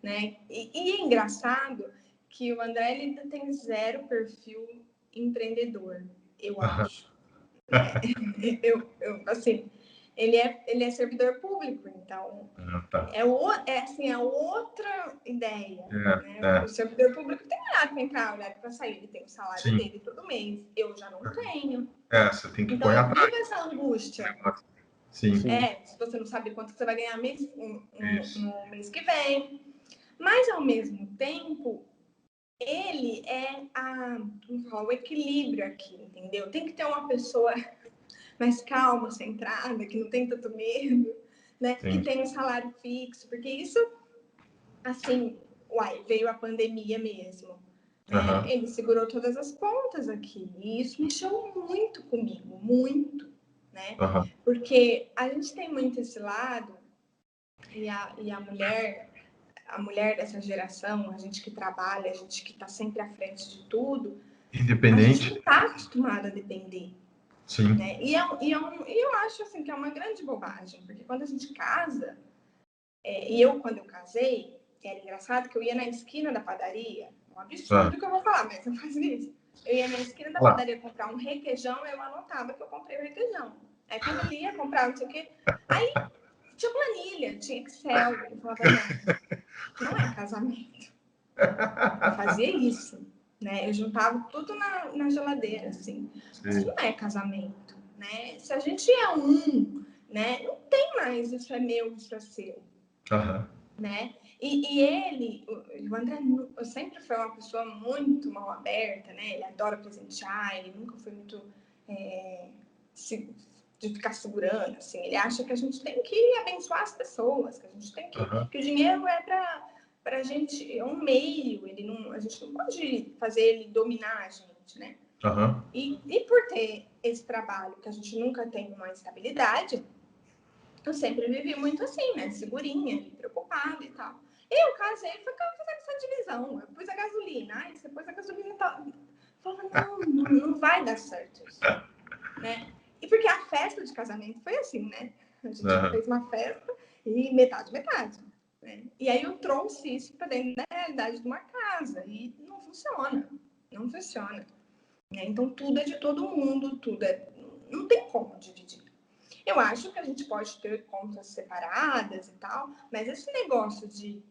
né? E é engraçado que o André ele tem zero perfil empreendedor, eu acho. Né? Assim, ele é servidor público, então
tá.
é outra ideia. Né?
É,
O servidor público tem horário para entrar, horário para sair, ele tem o salário
sim.
dele todo mês. Eu já não tenho.
Você tem que
Então
correr
eu
atrás.
vivo essa angústia.
Sim.
Se você não sabe quanto você vai ganhar no mês que vem. Mas, ao mesmo tempo, ele é o equilíbrio aqui, entendeu? Tem que ter uma pessoa mais calma, centrada, que não tem tanto medo, né?
Sim.
Que tem um salário fixo, porque isso, assim, veio a pandemia mesmo. Né? Ele segurou todas as pontas aqui, e isso mexeu muito comigo, muito. Né? Porque a gente tem muito esse lado, e a mulher dessa geração, a gente que trabalha, a gente que está sempre à frente de tudo, a gente não
Independente.
está acostumada a depender.
Sim.
Né? E eu acho assim, que é uma grande bobagem, porque quando a gente casa, quando eu casei, era engraçado que eu ia na esquina da padaria, um absurdo que eu vou falar, mas eu fazia isso. Eu ia na esquina da padaria comprar um requeijão, eu anotava que eu comprei o requeijão. Aí quando ele ia comprar não sei o quê, aí tinha planilha, tinha Excel, eu falava, não é casamento. Eu fazia isso, né? Eu juntava tudo na geladeira, assim. Isso não é casamento, né? Se a gente é né? Não tem mais isso é meu, isso é seu. Né? E ele, o André, sempre foi uma pessoa muito mal aberta, né? Ele adora presentear, ele nunca foi muito de ficar segurando, assim. Ele acha que a gente tem que abençoar as pessoas, que a gente tem que o dinheiro é para a gente, é um meio, a gente não pode fazer ele dominar a gente, né? E por ter esse trabalho que a gente nunca tem uma estabilidade, eu sempre vivi muito assim, né? Segurinha, preocupada e tal. Eu casei e fui fazendo essa divisão. Eu pus a gasolina. Ai, você pôs a gasolina e tal. Eu falava, não vai dar certo isso. Né? E porque a festa de casamento foi assim, né? A gente fez uma festa e metade. Né? E aí eu trouxe isso para dentro da realidade de uma casa. E não funciona. Não funciona. Né? Então tudo é de todo mundo, não tem como dividir. Eu acho que a gente pode ter contas separadas e tal, mas esse negócio de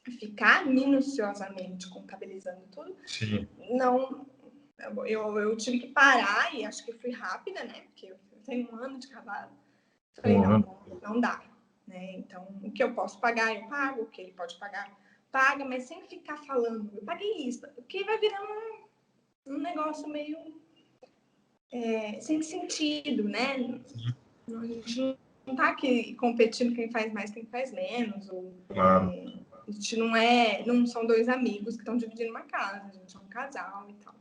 ficar minuciosamente contabilizando tudo, não. Eu tive que parar e acho que fui rápida, né? Porque eu tenho 1 ano de casado. Falei, não dá. Né? Então, o que eu posso pagar, eu pago. O que ele pode pagar, paga, mas sem ficar falando, eu paguei isso. Porque vai virando um negócio meio sem sentido, né? A gente não está aqui competindo quem faz mais, quem faz menos. A gente não são 2 amigos que estão dividindo uma casa, a gente é um casal e tal.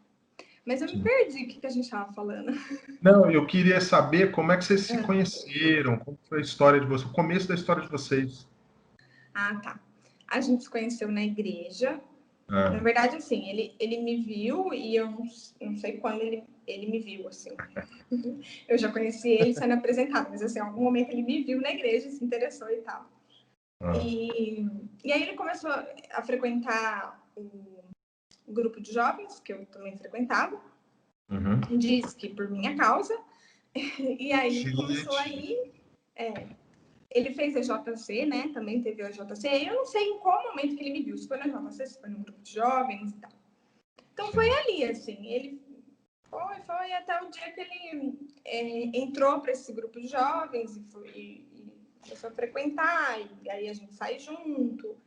Mas eu me perdi o que a gente estava falando.
Não, eu queria saber como é que vocês se conheceram, como foi a história de vocês, o começo da história de vocês.
Tá. A gente se conheceu na igreja. Na verdade, assim, ele me viu e eu não sei quando ele me viu, assim. Eu já conheci ele sendo apresentado, mas assim, em algum momento ele me viu na igreja, se interessou e tal. E aí ele começou a frequentar o grupo de jovens, que eu também frequentava, diz que por minha causa, e aí ele começou a ir, Ele fez a JC, né? Também teve a JC. Eu não sei em qual momento que ele me viu. Se foi na JC, se foi no grupo de jovens e tal. Então foi ali, assim. Ele foi até o dia que ele entrou para esse grupo de jovens e começou a frequentar. E aí a gente sai junto.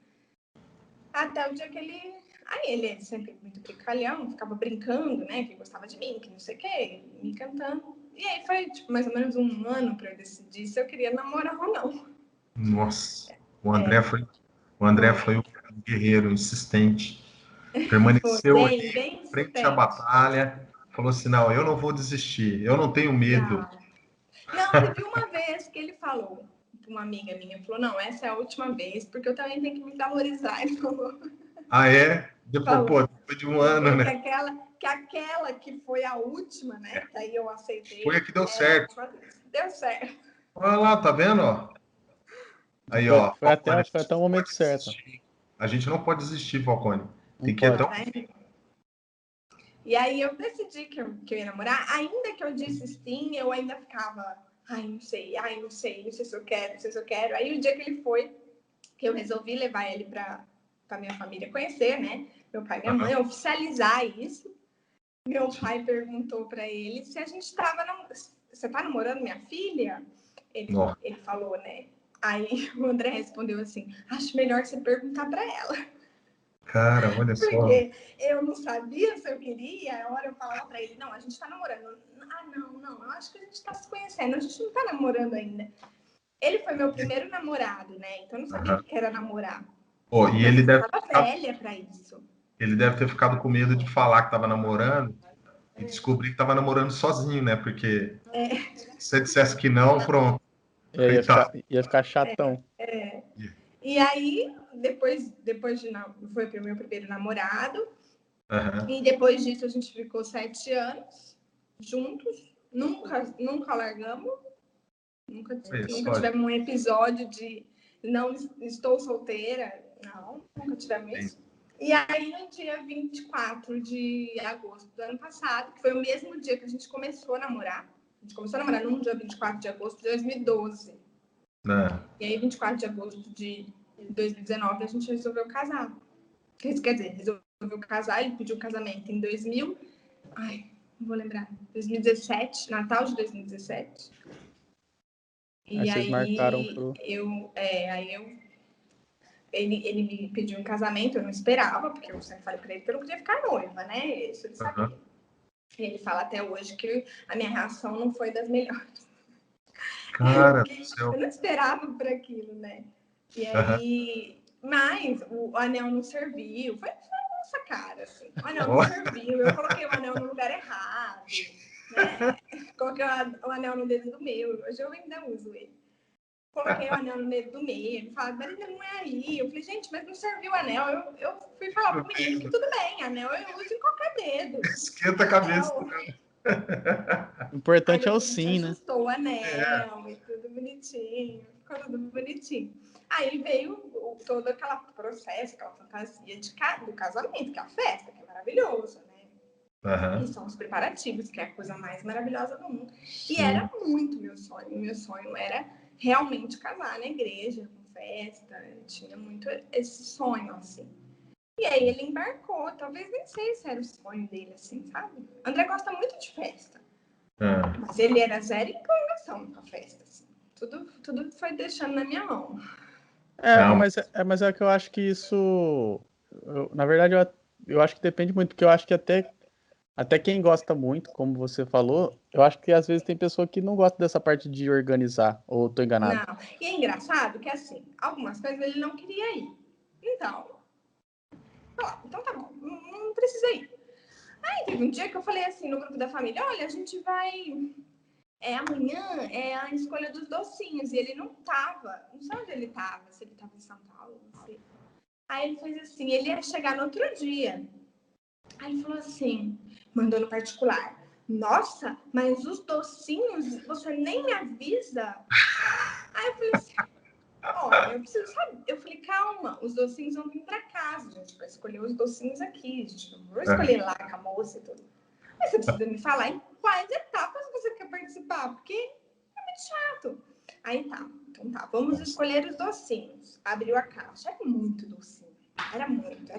Até o dia que ele... Aí ele é sempre muito brincalhão, ficava brincando, né? Que gostava de mim, que não sei o quê, me cantando. E aí foi, tipo, mais ou menos um ano para eu decidir se eu queria namorar ou não.
Nossa, o André foi um guerreiro insistente. Permaneceu ali,
Bem
frente à
insistente.
batalha, falou assim, não, eu não vou desistir, eu não tenho medo.
Não, teve uma vez que ele falou para uma amiga minha, falou, não, essa é a última vez, porque eu também tenho que me valorizar. Ele falou.
Ah, é? Depois,
Falou.
Depois de um ano, né?
Que aquela que foi a última, né? Que aí eu aceitei.
Foi a que deu certo.
Deu certo.
Olha lá, tá vendo, ó? Aí, ó.
Foi até o momento certo.
A gente não pode desistir, Falcone. Tem que ir até o fim.
E aí eu decidi que eu ia namorar. Ainda que eu disse sim, eu ainda ficava... não sei se eu quero. Aí o dia que ele foi, que eu resolvi levar ele para minha família conhecer, né? Meu pai e minha mãe, oficializar isso. Meu pai perguntou para ele se a gente estava... Você tá namorando minha filha? Ele falou, né? Aí o André respondeu assim, acho melhor você perguntar para ela.
Cara, olha só.
Porque eu não sabia se eu queria, a hora eu falava pra ele, não, a gente tá namorando. Não, eu acho que a gente tá se conhecendo, a gente não tá namorando ainda. Ele foi meu primeiro namorado, né? Então eu não sabia o que era namorar.
E ele deve
tava velha pra isso.
Ele deve ter ficado com medo de falar que tava namorando e descobrir que tava namorando sozinho, né? Porque se você dissesse que não, pronto.
Ia ficar chatão.
E aí, depois foi o meu primeiro namorado. E depois disso a gente ficou 7 anos juntos. Nunca largamos. Nunca tivemos um episódio de não estou solteira. Não, nunca tivemos isso. E aí, no dia 24 de agosto do ano passado, que foi o mesmo dia que a gente começou a namorar. A gente começou a namorar no dia 24 de agosto de 2012. E aí, 24 de agosto de 2019, a gente resolveu casar. Quer dizer, resolveu casar, ele pediu casamento em 2000. Não vou lembrar. 2017, Natal de 2017. E
aí vocês marcaram pro...
Ele me pediu um casamento, eu não esperava, porque eu sempre falei pra ele que eu não queria ficar noiva, né? Isso ele sabia. E ele fala até hoje que a minha reação não foi das melhores.
Cara,
eu não esperava por aquilo, né? E aí... Mas o anel não serviu. Foi nossa cara, assim. O anel não serviu. Eu coloquei o anel no lugar errado, né? Coloquei o anel no dedo do meu. Hoje eu ainda uso ele. Coloquei o anel no dedo do meio. Ele fala, mas ainda não é aí. Eu falei, gente, mas não serviu o anel. Eu fui falar pro menino que tudo bem, anel eu uso em qualquer dedo.
Esquenta a cabeça.
O importante é o sim, né?
Ajustou o anel e tudo bonitinho. Ficou tudo bonitinho. Aí veio todo aquele processo, aquela fantasia do casamento, que é a festa, que é maravilhoso, né? E são os preparativos, que é a coisa mais maravilhosa do mundo. E era muito meu sonho. Meu sonho era realmente casar na igreja, com festa. Eu tinha muito esse sonho, assim. E aí ele embarcou. Talvez nem sei se era o sonho dele, assim, sabe? André gosta muito de festa. Mas ele era zero empolgação com a festa, assim. Tudo foi deixando na minha mão.
Mas é que eu acho que isso... na verdade, eu acho que depende muito, porque eu acho que até quem gosta muito, como você falou, eu acho que às vezes tem pessoa que não gosta dessa parte de organizar, ou tô enganado?
Não. E é engraçado que, assim, algumas coisas ele não queria ir. Então tá bom, não precisa ir. Aí teve um dia que eu falei assim no grupo da família, olha, a gente vai... amanhã é a escolha dos docinhos. E ele não sei onde ele tava, se ele tava em São Paulo, não sei. Aí ele fez assim, ele ia chegar no outro dia. Aí ele falou assim, mandou no particular, nossa, mas os docinhos, você nem me avisa? Aí eu falei assim, olha, eu preciso saber. Eu falei, calma, os docinhos vão vir pra casa, a gente vai escolher os docinhos aqui, a gente não vai escolher lá com a moça e tudo. Mas você precisa me falar em quais etapas você quer participar, porque é muito chato. Aí tá. Então tá, vamos escolher os docinhos. Abriu a caixa, era muito docinho. Era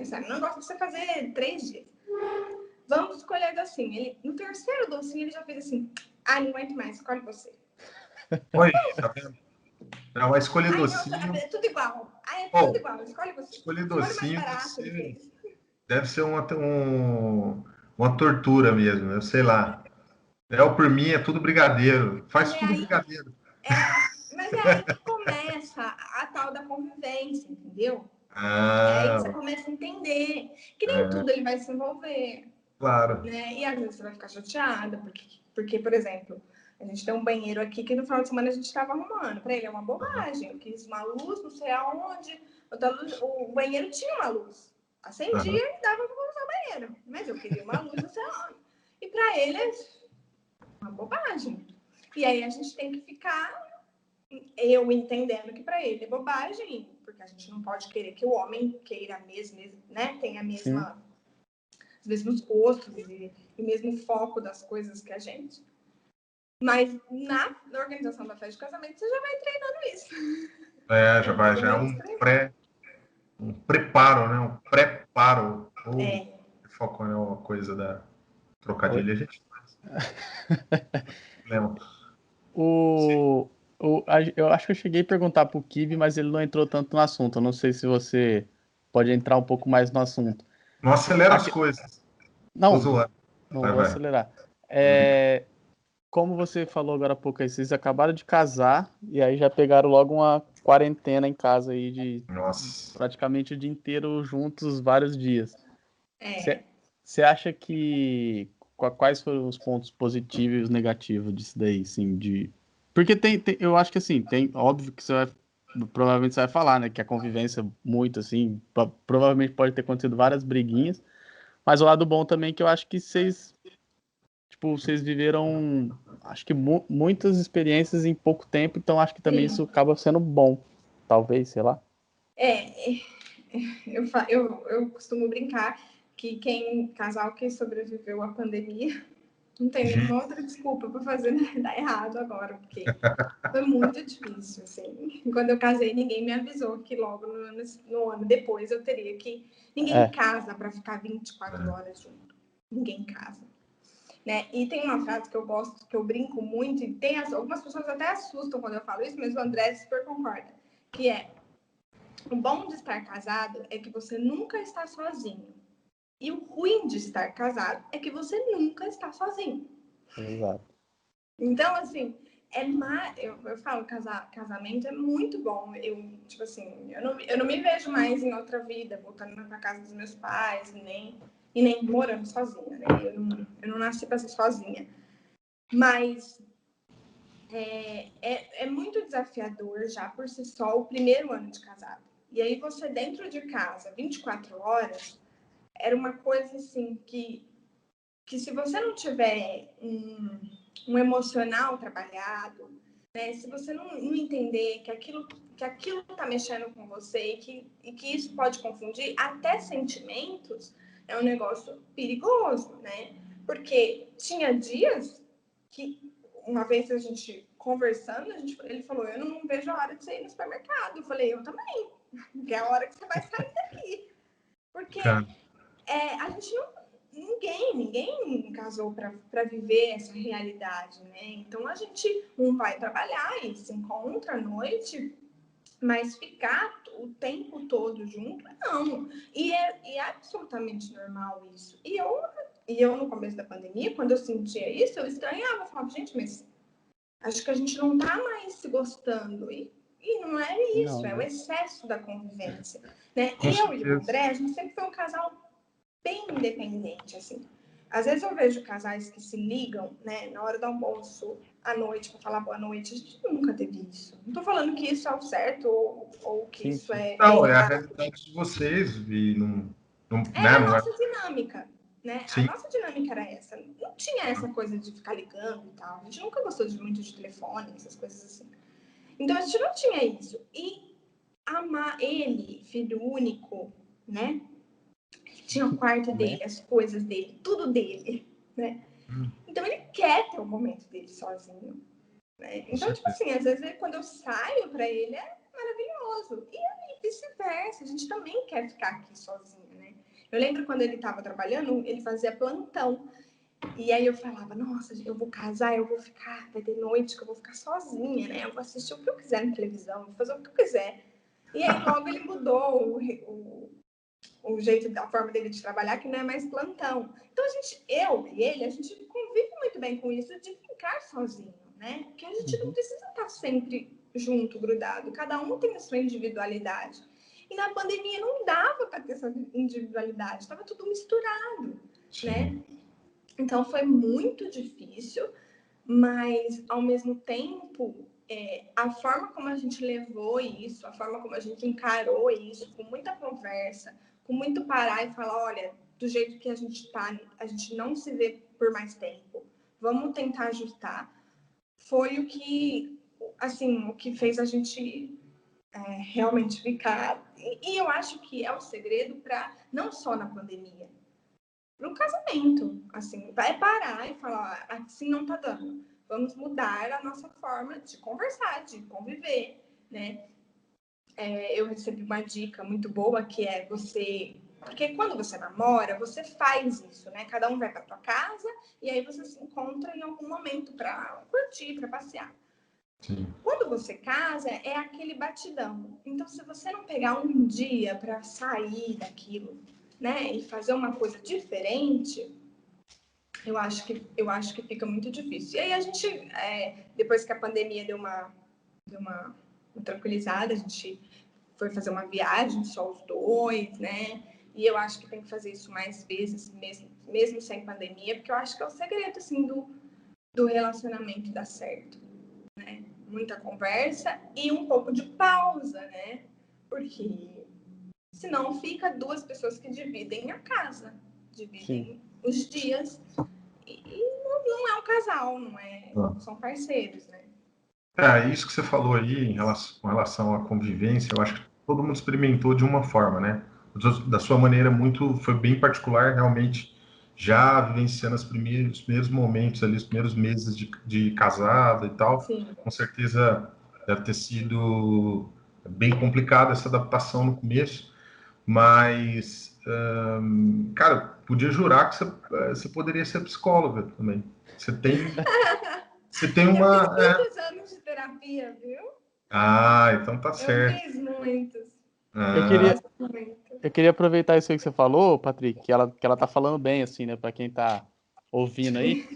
sério, um negócio pra você fazer 3 dias. Vamos escolher docinho. Ele, no terceiro docinho, ele já fez assim, não aguento mais, escolhe você.
Oi, tá vendo? Não, vai escolher
Não,
docinho.
é tudo igual. É tudo igual, escolhe você.
Escolher
Escolhe o mais
docinho
barato, ele fez.
deve ser uma tortura mesmo, eu sei lá. Por mim é tudo brigadeiro. Faz tudo brigadeiro.
Mas é aí que começa a tal da convivência, entendeu? É aí que você começa a entender que nem tudo ele vai se envolver.
Claro.
Né? E às vezes você vai ficar chateada, porque, por exemplo, a gente tem um banheiro aqui que no final de semana a gente estava arrumando. Para ele é uma bobagem. Eu quis uma luz, não sei aonde. O banheiro tinha uma luz. Acendia e dava para usar o banheiro. Mas eu queria uma luz, não sei aonde. E para ele é uma bobagem. E aí a gente tem que ficar, eu entendendo que para ele é bobagem, porque a gente não pode querer que o homem queira a mesma, né? Tenha os mesmos gostos e mesmo foco das coisas que a gente. Mas na organização da festa de casamento, você já vai treinando isso.
Já vai, já é um preparo, né? Um preparo. Foco é uma coisa da trocadilha, a gente faz.
Eu acho que eu cheguei a perguntar pro Kibe, mas ele não entrou tanto no assunto. Eu não sei se você pode entrar um pouco mais no assunto.
Não acelera as coisas.
Não vou acelerar. Como você falou agora há pouco, aí, vocês acabaram de casar e aí já pegaram logo uma quarentena em casa aí de praticamente o dia inteiro juntos, vários dias. Você acha que quais foram os pontos positivos e os negativos disso daí, assim, porque eu acho que assim, óbvio que provavelmente você vai falar, né, que a convivência muito assim, provavelmente pode ter acontecido várias briguinhas, mas o lado bom também é que eu acho que vocês viveram, acho que muitas experiências em pouco tempo, então acho que também isso acaba sendo bom, talvez, sei lá.
Eu costumo brincar que casal que sobreviveu à pandemia não tem nenhuma outra desculpa para fazer dar errado agora, porque foi muito difícil, assim. Quando eu casei, ninguém me avisou que logo no ano depois eu teria que... Ninguém casa para ficar 24 horas junto. Ninguém casa. Né? E tem uma frase que eu gosto, que eu brinco muito, e algumas pessoas até assustam quando eu falo isso, mas o André super concorda, que é: o bom de estar casado é que você nunca está sozinho. E o ruim de estar casado é que você nunca está sozinho.
Exato.
Então, assim, eu falo, casamento é muito bom. Eu não me vejo mais em outra vida, voltando para casa dos meus pais, e nem morando sozinha, né? Eu não nasci para ser sozinha. Mas é muito desafiador já por si só o primeiro ano de casado. E aí você dentro de casa, 24 horas, era uma coisa assim que se você não tiver um emocional trabalhado, né, se você não entender que aquilo está mexendo com você e que isso pode confundir até sentimentos, é um negócio perigoso, né? Porque tinha dias que, uma vez a gente conversando, ele falou: eu não vejo a hora de você ir no supermercado. Eu falei: eu também, que é a hora que você vai sair daqui. Porque a gente ninguém casou para viver essa realidade, né? Então a gente vai trabalhar e se encontra à noite, mas ficar o tempo todo junto, não. E é absolutamente normal isso. E eu, no começo da pandemia, quando eu sentia isso, eu estranhava, eu falava: gente, mas acho que a gente não tá mais se gostando. E não é isso, é o excesso da convivência, né? E eu e o André, a gente sempre foi um casal bem independente, assim. Às vezes eu vejo casais que se ligam, né, na hora do almoço, à noite, para falar boa noite. A gente nunca teve isso. Não tô falando que isso é o certo ou que isso é
não, é a realidade de vocês e
a nossa dinâmica, né?
Sim.
A nossa dinâmica era essa. Não tinha essa coisa de ficar ligando e tal. A gente nunca gostou muito de telefone, essas coisas assim. Então a gente não tinha isso. E amar ele, filho único, né? Tinha o quarto dele, as coisas dele, tudo dele, né? Então ele quer ter o momento dele sozinho. né? Então, tipo assim, às vezes quando eu saio para ele é maravilhoso. E aí, vice-versa, a gente também quer ficar aqui sozinho, né? Eu lembro quando ele estava trabalhando, ele fazia plantão. E aí eu falava, nossa, eu vou casar, eu vou ficar, vai ter noite que eu vou ficar sozinha, né? Eu vou assistir o que eu quiser na televisão, vou fazer o que eu quiser. E aí logo ele mudou o jeito, a forma dele de trabalhar, que não é mais plantão. Então eu e ele, a gente convive muito bem com isso de ficar sozinho, né? Porque a gente não precisa estar sempre junto, grudado. Cada um tem a sua individualidade. E na pandemia não dava para ter essa individualidade, estava tudo misturado, né? Então foi muito difícil, mas ao mesmo tempo, a forma como a gente levou isso, a forma como a gente encarou isso, com muita conversa, com muito parar e falar, olha, do jeito que a gente está, a gente não se vê por mais tempo, vamos tentar ajustar, foi o que, assim, o que fez a gente realmente ficar. E eu acho que é o segredo para, não só na pandemia, para o casamento, assim, vai parar e falar, assim não tá dando. Vamos mudar a nossa forma de conversar, de conviver, né? Eu recebi uma dica muito boa que é você... Porque quando você namora, você faz isso, né? Cada um vai para tua casa e aí você se encontra em algum momento para curtir, para passear. Sim. Quando você casa, é aquele batidão. Então, se você não pegar um dia para sair daquilo, né, e fazer uma coisa diferente, eu acho que fica muito difícil. E aí a gente, depois que a pandemia deu uma tranquilizada, a gente foi fazer uma viagem só os dois, né? E eu acho que tem que fazer isso mais vezes, mesmo sem pandemia, porque eu acho que é o segredo, assim, do relacionamento dar certo, né? Muita conversa e um pouco de pausa, né? Porque senão fica duas pessoas que dividem a casa, dividem os dias e não é um casal, não é? São parceiros, né?
Isso que você falou aí com relação à convivência, eu acho que todo mundo experimentou de uma forma, né? Da sua maneira foi bem particular, realmente, já vivenciando os primeiros momentos ali, os primeiros meses de casado e tal. Sim. Com certeza deve ter sido bem complicado essa adaptação no começo, mas, cara, podia jurar que você poderia ser psicóloga também. Você tem uma...
Eu fiz muitos anos de terapia, viu?
Então tá certo.
Eu fiz muitos.
Eu queria aproveitar isso aí que você falou, Patrick, que ela tá falando bem, assim, né, para quem tá ouvindo aí.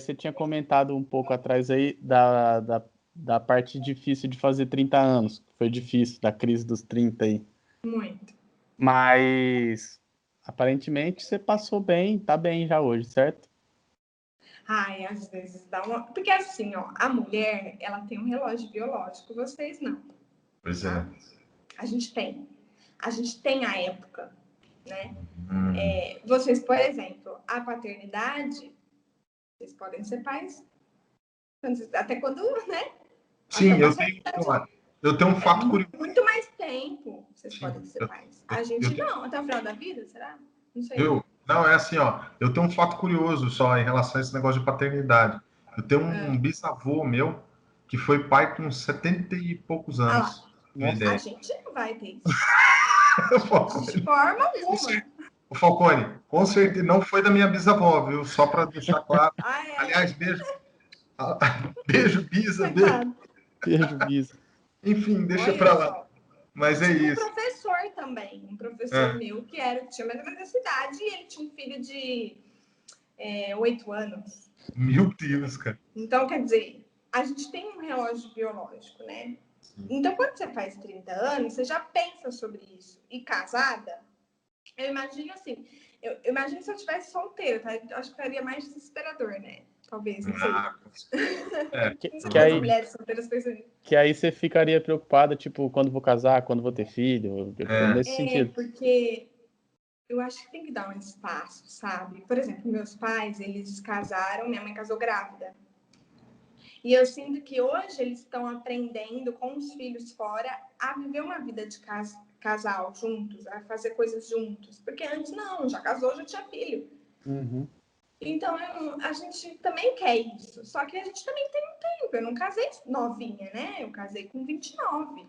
Você tinha comentado um pouco atrás aí da parte difícil de fazer 30 anos. Foi difícil, da crise dos 30 aí.
Muito.
Mas, aparentemente, você passou bem, tá bem já hoje, certo?
Ai, às vezes dá uma... Porque assim, ó, a mulher, ela tem um relógio biológico, vocês não.
Pois é.
A gente tem a época, né? Vocês, por exemplo, a paternidade, vocês podem ser pais até quando, né?
Sim, eu tenho um fato curioso.
Muito mais tempo vocês podem ser pais. A gente não, até o final da vida, será? Não sei.
Não, é assim, ó. Eu tenho um fato curioso só em relação a esse negócio de paternidade. Eu tenho um bisavô meu que foi pai com 70 e poucos anos.
A gente não vai ter isso. De forma alguma.
O Falcone, com certeza não foi da minha bisavó, viu? Só para deixar claro. Aliás, beijo. Beijo, Bisa.
Beijo, Bisa.
Enfim, deixa para lá. Mas é isso.
Um professor também. Um professor meu que tinha mais ou menos essa idade e ele tinha um filho de 8 anos.
Meu Deus, cara.
Então, quer dizer, a gente tem um relógio biológico, né? Sim. Então, quando você faz 30 anos, você já pensa sobre isso. E casada, eu imagino assim, eu imagino se eu estivesse solteira, tá? Eu acho que seria mais desesperador, né? Talvez, não sei. Mulheres solteiras pensam nisso.
Que aí você ficaria preocupada, tipo, quando vou casar, quando vou ter filho, nesse sentido.
Porque eu acho que tem que dar um espaço, sabe? Por exemplo, meus pais, eles casaram, minha mãe casou grávida. E eu sinto que hoje eles estão aprendendo com os filhos fora a viver uma vida de casal juntos, a fazer coisas juntos. Porque antes não, já casou, já tinha filho.
Uhum.
Então, a gente também quer isso. Só que a gente também tem um tempo. Eu não casei novinha, né? Eu casei com 29.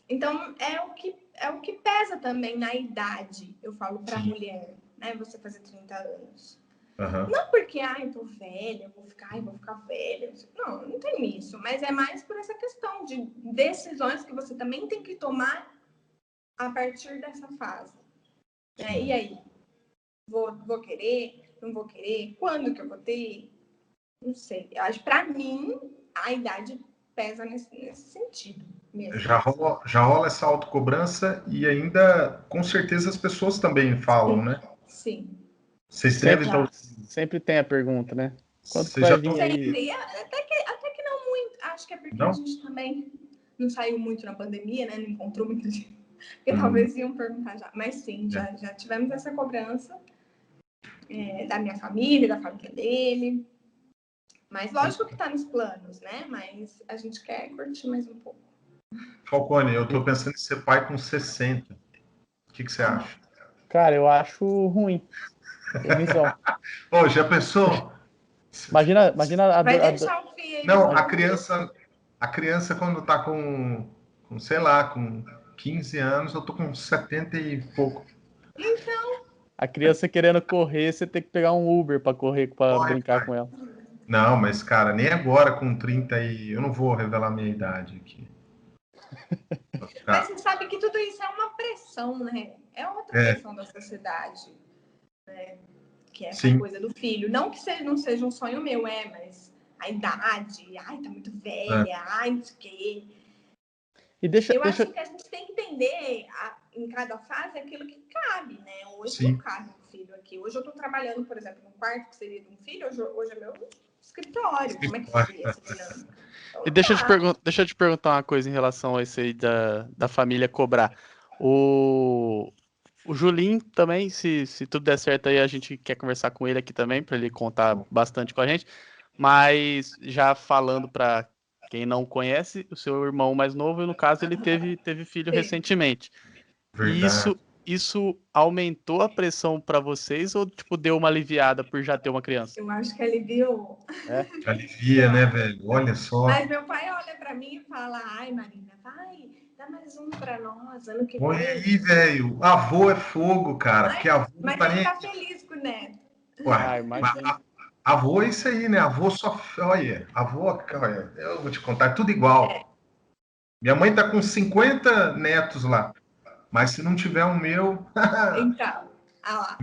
Então, é o que pesa também na idade, eu falo para a mulher, né? Você fazer 30 anos.
Uhum.
Não porque, eu tô velha, vou ficar velha. Não, não tem isso. Mas é mais por essa questão de decisões que você também tem que tomar a partir dessa fase. Né? E aí? Vou querer? Não vou querer? Quando que eu vou ter? Não sei. Eu acho que para mim a idade pesa nesse sentido mesmo.
Já rola essa autocobrança e ainda, com certeza, as pessoas também falam, né?
Sim.
Vocês têm a visão.
Sempre tem a pergunta, né? Quando que
Vocês já
vai vir aí?
Sempre. Até que não muito. Acho que é porque a gente também não saiu muito na pandemia, né? Não encontrou muita gente. Porque talvez iam perguntar já. Mas sim, já tivemos essa cobrança da minha família, da família dele. Mas lógico que tá nos planos, né? Mas a gente quer curtir mais um pouco.
Falcone, eu tô pensando em ser pai com 60. O que você acha?
Cara, eu acho ruim. Visão.
Ô, já pensou?
Imagina
Vai deixar o filho aí.
Não, a criança quando tá sei lá, com 15 anos, eu tô com 70 e pouco.
Então.
A criança querendo correr, você tem que pegar um Uber pra correr, pra brincar com ela.
Não, mas, cara, nem agora com 30 e... Eu não vou revelar minha idade aqui.
Mas você sabe que tudo isso é uma pressão, né? É outra pressão da sociedade, né? Que é essa coisa do filho. Não que não seja um sonho meu, mas a idade, tá muito velha, não sei o quê. Eu acho que a gente tem que entender em cada fase aquilo que cabe, né? Hoje não cabe um filho aqui. Hoje eu tô trabalhando, por exemplo, num quarto que seria de um filho, hoje é meu escritório. Como é que seria essa dinâmica? Então,
E deixa eu te perguntar uma coisa em relação a isso aí da família cobrar. O Julinho também, se tudo der certo aí, a gente quer conversar com ele aqui também, para ele contar bastante com a gente. Mas já falando para quem não conhece, o seu irmão mais novo, no caso, ele teve filho recentemente.
Verdade.
E isso aumentou a pressão para vocês ou tipo deu uma aliviada por já ter uma criança?
Eu acho que aliviou.
Alivia, né, velho? Olha só.
Mas meu pai olha pra mim e fala: ai, Marina, vai, dá mais um pra nós ano que vem.
Olha aí, velho. Avô é fogo, cara. Porque avô não
Mas
tá
ele
nem.
tá feliz com o neto.
Uai, avô é isso aí, né? Avô só. Olha, olha, eu vou te contar, é tudo igual. Minha mãe tá com 50 netos lá. Mas se não tiver o meu.
Então, lá.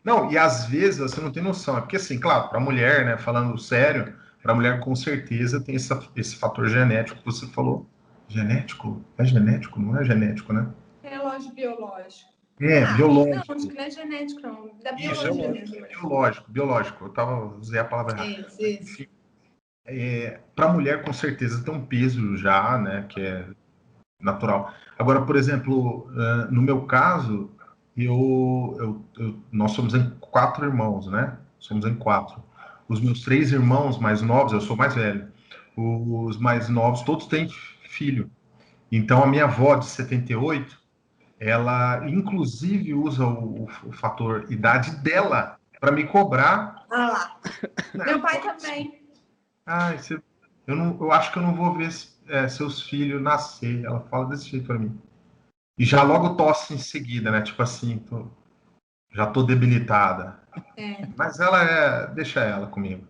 Não, e às vezes você não tem noção. É porque, assim, claro, para mulher, né, falando sério, para mulher com certeza tem esse fator genético que você falou. Genético? É genético? Não é genético, né?
Relógio biológico.
Biológico.
Não, acho que não é genético, não. Da biologia mesmo.
Biológico. Usei a palavra errada.
Isso.
Para mulher, com certeza, tem um peso já, né, que é natural. Agora, por exemplo, no meu caso, nós somos em 4 irmãos, né? Somos em 4. Os meus 3 irmãos mais novos, eu sou mais velho. Os mais novos, todos têm filho. Então, a minha avó, de 78, ela inclusive usa o fator idade dela para me cobrar.
Lá. Meu pai também.
Eu acho que eu não vou ver seus filhos nascer. Ela fala desse jeito para mim. E já logo tosse em seguida, né? Tipo assim, já tô debilitada. Mas deixa ela comigo.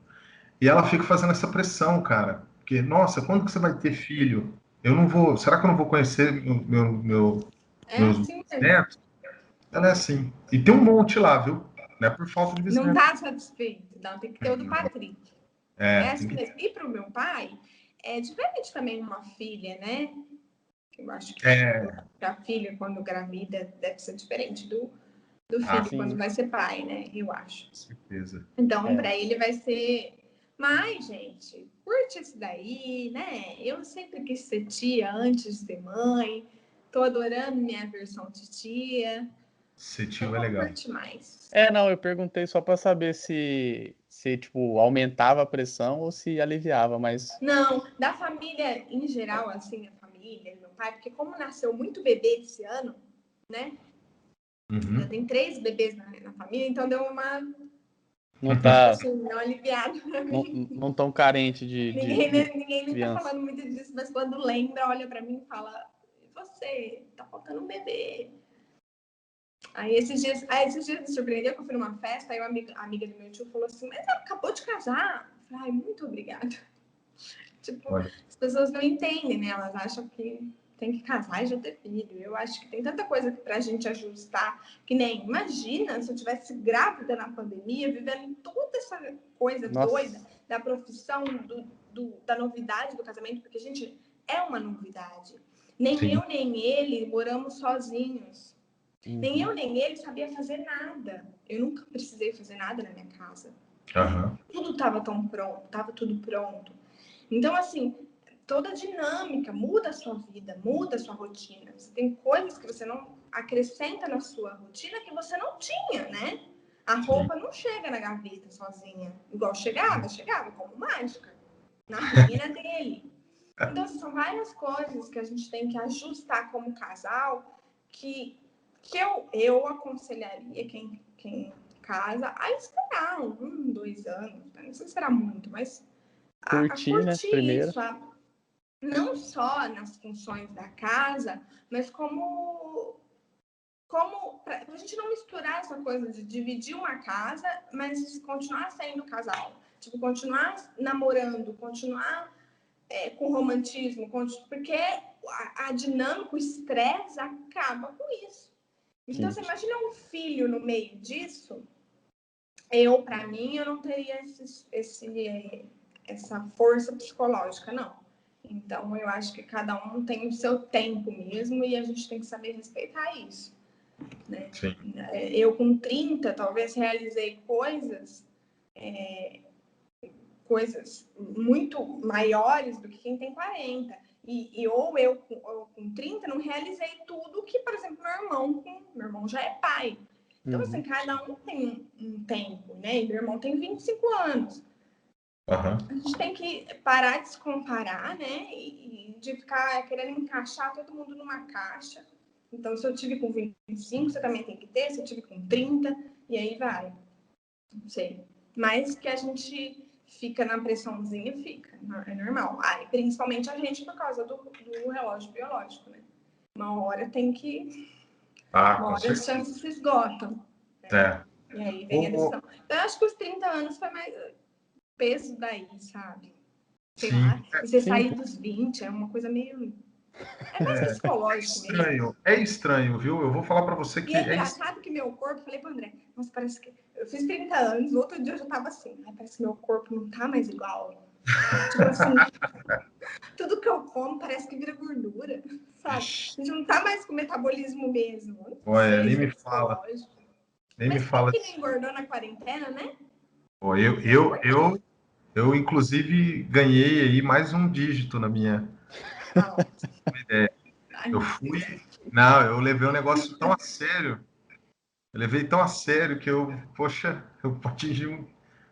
E ela fica fazendo essa pressão, cara. Porque, nossa, quando que você vai ter filho? Eu não vou. Será que eu não vou conhecer meus netos? Ela é assim. E tem um monte lá, viu? Não é por falta de bisneto.
Não tá satisfeito. Não, tem que ter o do Patrick. Assim mesmo. E pro meu pai, é diferente também uma filha, né? Eu acho que a filha, quando gravida, deve ser diferente do filho quando vai ser pai, né? Eu acho.
Com certeza.
Então, para ele vai ser. Mas, gente, curte esse daí, né? Eu sempre quis ser tia antes de ser mãe. Tô adorando minha versão de tia.
Ser tio é legal.
Curte mais.
Não, eu perguntei só para saber se tipo aumentava a pressão ou se aliviava, mas
não, da família em geral, assim, a família, meu pai, porque como nasceu muito bebê esse ano, né? Já tem 3 bebês na família, então deu uma
Não tá,
Assim, não aliviado pra mim.
não tão carente de
Ninguém nem tá
criança.
falando muito disso, mas quando lembra, olha pra mim e fala: "E você, tá faltando um bebê." Aí esses dias me surpreendeu que eu fui numa festa, aí a amiga do meu tio falou assim: "Mas ela acabou de casar." Eu falei: "Ai, muito obrigada." Tipo,
Olha.
as pessoas não entendem, né? Elas acham que tem que casar e já ter filho. Eu acho que tem tanta coisa pra gente ajustar, que nem, imagina se eu tivesse grávida na pandemia, vivendo toda essa coisa doida da profissão, da novidade do casamento, porque, gente, é uma novidade. Nem
Sim.
eu, nem ele moramos sozinhos. Nem eu, nem ele sabia fazer nada. Eu nunca precisei fazer nada na minha casa. Tudo estava pronto, estava tudo pronto. Então, assim, toda a dinâmica muda a sua vida, muda a sua rotina. Você tem coisas que você não acrescenta na sua rotina que você não tinha, né? A roupa não chega na gaveta sozinha. Igual chegava como mágica, na rotina dele. Então, são várias coisas que a gente tem que ajustar como casal que eu aconselharia quem casa a esperar 1, 2 anos. Não precisa esperar muito, mas
curtir, né? Primeiro.
Isso, não só nas funções da casa, mas como para a gente não misturar essa coisa de dividir uma casa, mas continuar sendo casal. Tipo, continuar namorando, continuar com romantismo, porque a dinâmica, o estresse acaba com isso. Então, você imagina um filho no meio disso? Para mim, eu não teria essa força psicológica, não. Então, eu acho que cada um tem o seu tempo mesmo e a gente tem que saber respeitar isso. Né?
Sim.
Eu, com 30, talvez realizei coisas muito maiores do que quem tem 40. Ou eu com 30 não realizei tudo que, por exemplo, meu irmão já é pai. Então, assim, cada um tem um tempo, né? E meu irmão tem 25 anos. A gente tem que parar de se comparar, né? E de ficar querendo encaixar todo mundo numa caixa. Então, se eu tive com 25, você também tem que ter. Se eu tive com 30, e aí vai. Não sei. Mas que a gente fica na pressãozinha, fica. É normal. Principalmente a gente por causa do relógio biológico, né? Uma hora tem que... uma hora as chances se esgotam. Né? E aí vem a lição. Então, eu acho que os 30 anos foi mais... peso daí, sabe? Sei lá. E você sair dos 20 é uma coisa meio... É mais psicológico mesmo.
É estranho, viu? Eu vou falar pra você que...
E é engraçado que meu corpo... Falei pro André, nossa, parece que... Eu fiz 30 anos, no outro dia eu já tava assim. Parece que meu corpo não tá mais igual. Tipo assim... tudo que eu como parece que vira gordura, sabe? A gente não tá mais com metabolismo mesmo.
Olha, nem me fala. Nem
Mas
me fala.
quem que não engordou na quarentena, né?
Pô, eu, inclusive, ganhei aí mais um dígito na minha ideia. Eu levei um negócio tão a sério. Eu levei tão a sério que eu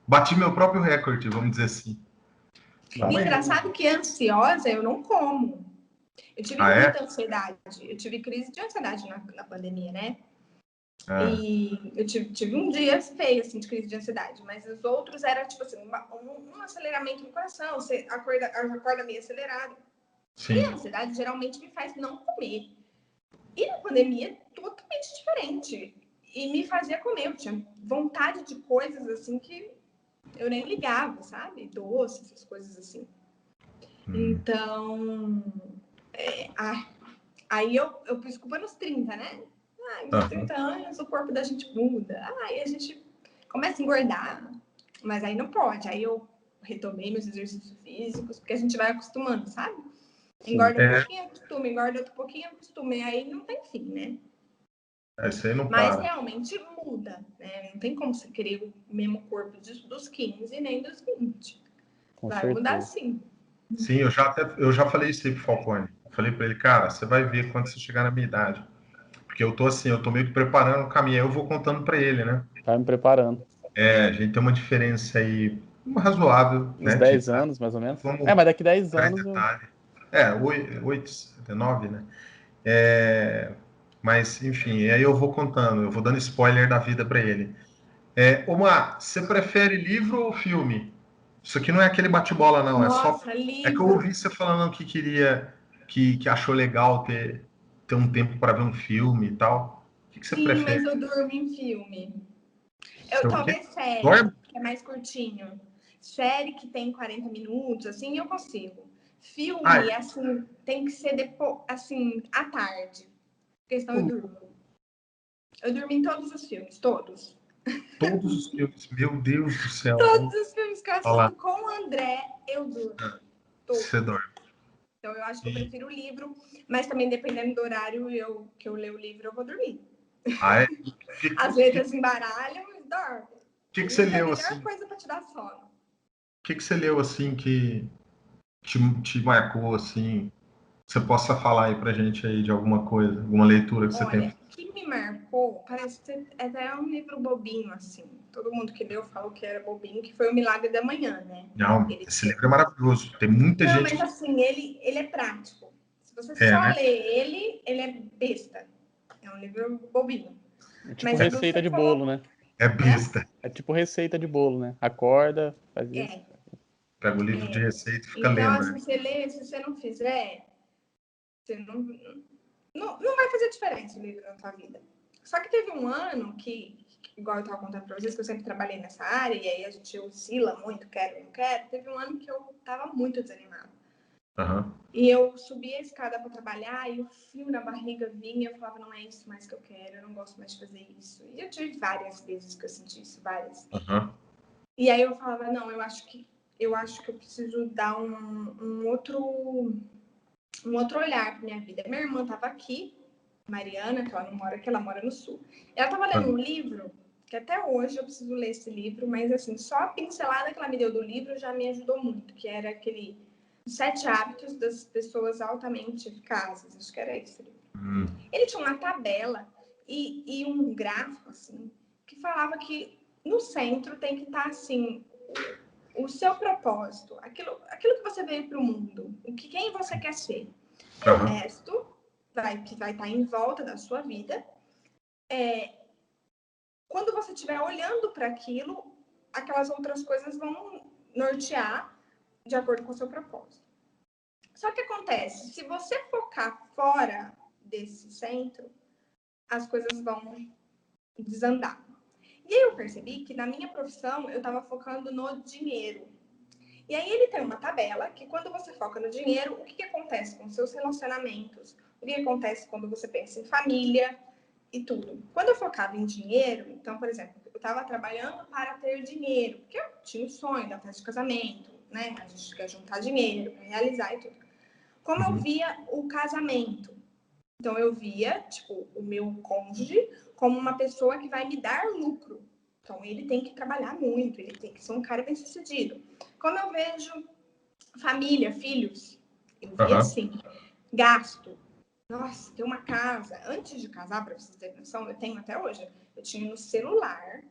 bati meu próprio recorde, vamos dizer assim.
E engraçado que ansiosa eu não como. Eu tive muita ansiedade. Eu tive crise de ansiedade na pandemia, né? E eu tive um dia feio, assim, de crise de ansiedade. Mas os outros eram, tipo assim, um aceleramento no coração. Você acorda meio acelerado. Sim. E a ansiedade geralmente me faz não comer. E na pandemia, totalmente diferente. E me fazia comer. Eu tinha vontade de coisas, assim, que eu nem ligava, sabe? Doces, essas coisas assim. Então... aí eu pus culpa nos 30, né? Nos 30 anos o corpo da gente muda. Aí a gente começa a engordar. Mas aí não pode. Aí eu retomei meus exercícios físicos, porque a gente vai acostumando, sabe? Engorda um pouquinho, acostuma. Engorda outro pouquinho, acostuma. E aí não tem fim, né?
Isso aí não
Mas
para.
realmente muda, né? Não tem como você querer o mesmo corpo dos 15 nem dos 20. Vai mudar sim.
Sim, eu já falei isso aí pro Falcone. Eu falei para ele, cara, você vai ver quando você chegar na minha idade. Porque eu tô assim, eu tô meio que preparando o caminho. Aí eu vou contando para ele, né?
Tá me preparando.
A gente tem uma diferença aí razoável,
uns
né?
10 anos, mais ou menos. Mas daqui 10 anos...
8, 9, né? Mas, enfim, aí eu vou contando, eu vou dando spoiler da vida para ele. Omar, você prefere livro ou filme? Isso aqui não é aquele bate-bola, não.
Nossa,
É que eu
livro.
ouvi você falando que queria, que achou legal ter um tempo para ver um filme e tal. O que você
Sim,
prefere?
mas eu durmo em filme.
Você
Eu
o quê?
talvez série,
Dorme?
que é mais curtinho. Série que tem 40 minutos, assim, eu consigo.
Ah,
Filme, assim, tem que ser depois, assim, à tarde. Questão eu durmo. Eu durmo em todos os filmes, todos.
todos os filmes. Meu Deus do céu.
Todos os filmes que eu
Olha lá.
assisto com o André, eu durmo.
Você
Todos.
dorme.
Então eu acho que eu
E-
prefiro o livro, mas também dependendo do horário que eu leio o livro, eu vou dormir.
Ah, é?
Às vezes eu embaralho e dormo.
Que você
Livro é a
leu
melhor
assim?
coisa para te dar sono.
Que você leu assim que te marcou assim? Você possa falar aí pra gente aí de alguma coisa, alguma leitura que você tem.
Olha, o que me marcou, parece ser até um livro bobinho, assim. Todo mundo que leu falou que era bobinho, que foi O Milagre da Manhã, né?
Não,
Ele...
esse livro é maravilhoso. Tem muita
Não,
gente
mas
que
assim, ele é prático. Se você
é,
só
né?
lê ele é besta. É um livro bobinho.
É tipo
Mas se
receita
você
de bolo,
for...
né?
É
Hã?
besta.
É tipo receita de bolo, né? Acorda, faz isso.
É,
Pega o livro de
é.
receita e fica
Então,
lendo,
assim,
né?
você lê, se você não fizer, você não vai fazer diferença o livro na sua vida. Só que teve um ano que, igual eu estava contando para vocês, que eu sempre trabalhei nessa área, e aí a gente oscila muito, quero, não quero. Teve um ano que eu estava muito desanimada.
Uhum.
E eu subia a escada para trabalhar e o frio na barriga vinha, eu falava, não é isso mais que eu quero, eu não gosto mais de fazer isso. E eu tive várias vezes que eu senti isso, várias.
Uhum.
E aí eu falava, não, eu acho que eu preciso dar um outro olhar para minha vida. Minha irmã estava aqui, Mariana, que ela não mora aqui, ela mora no sul. Ela estava lendo um livro, que até hoje eu preciso ler esse livro, mas assim, só a pincelada que ela me deu do livro já me ajudou muito, que era aquele 7 Hábitos das Pessoas Altamente Eficazes, acho que era esse livro. Ele tinha uma tabela e um gráfico, assim, que falava que no centro tem que estar, assim, o seu propósito, aquilo que você veio para o mundo, quem você quer ser. E o
Uhum.
resto que vai estar em volta da sua vida. Quando você estiver olhando para aquilo, aquelas outras coisas vão nortear de acordo com o seu propósito. Só que acontece, se você focar fora desse centro, as coisas vão desandar. E aí eu percebi que na minha profissão eu estava focando no dinheiro. E aí ele tem uma tabela que quando você foca no dinheiro, o que acontece com seus relacionamentos? O que acontece quando você pensa em família e tudo? Quando eu focava em dinheiro, então, por exemplo, eu estava trabalhando para ter dinheiro, porque eu tinha o sonho da festa de casamento, né? A gente quer juntar dinheiro para realizar e tudo. Como eu via o casamento? Então, eu via, tipo, o meu cônjuge como uma pessoa que vai me dar lucro. Então, ele tem que trabalhar muito, ele tem que ser um cara bem-sucedido. Como eu vejo família, filhos, eu via assim, gasto. Nossa, ter uma casa. Antes de casar, para vocês terem noção, eu tenho até hoje, eu tinha no celular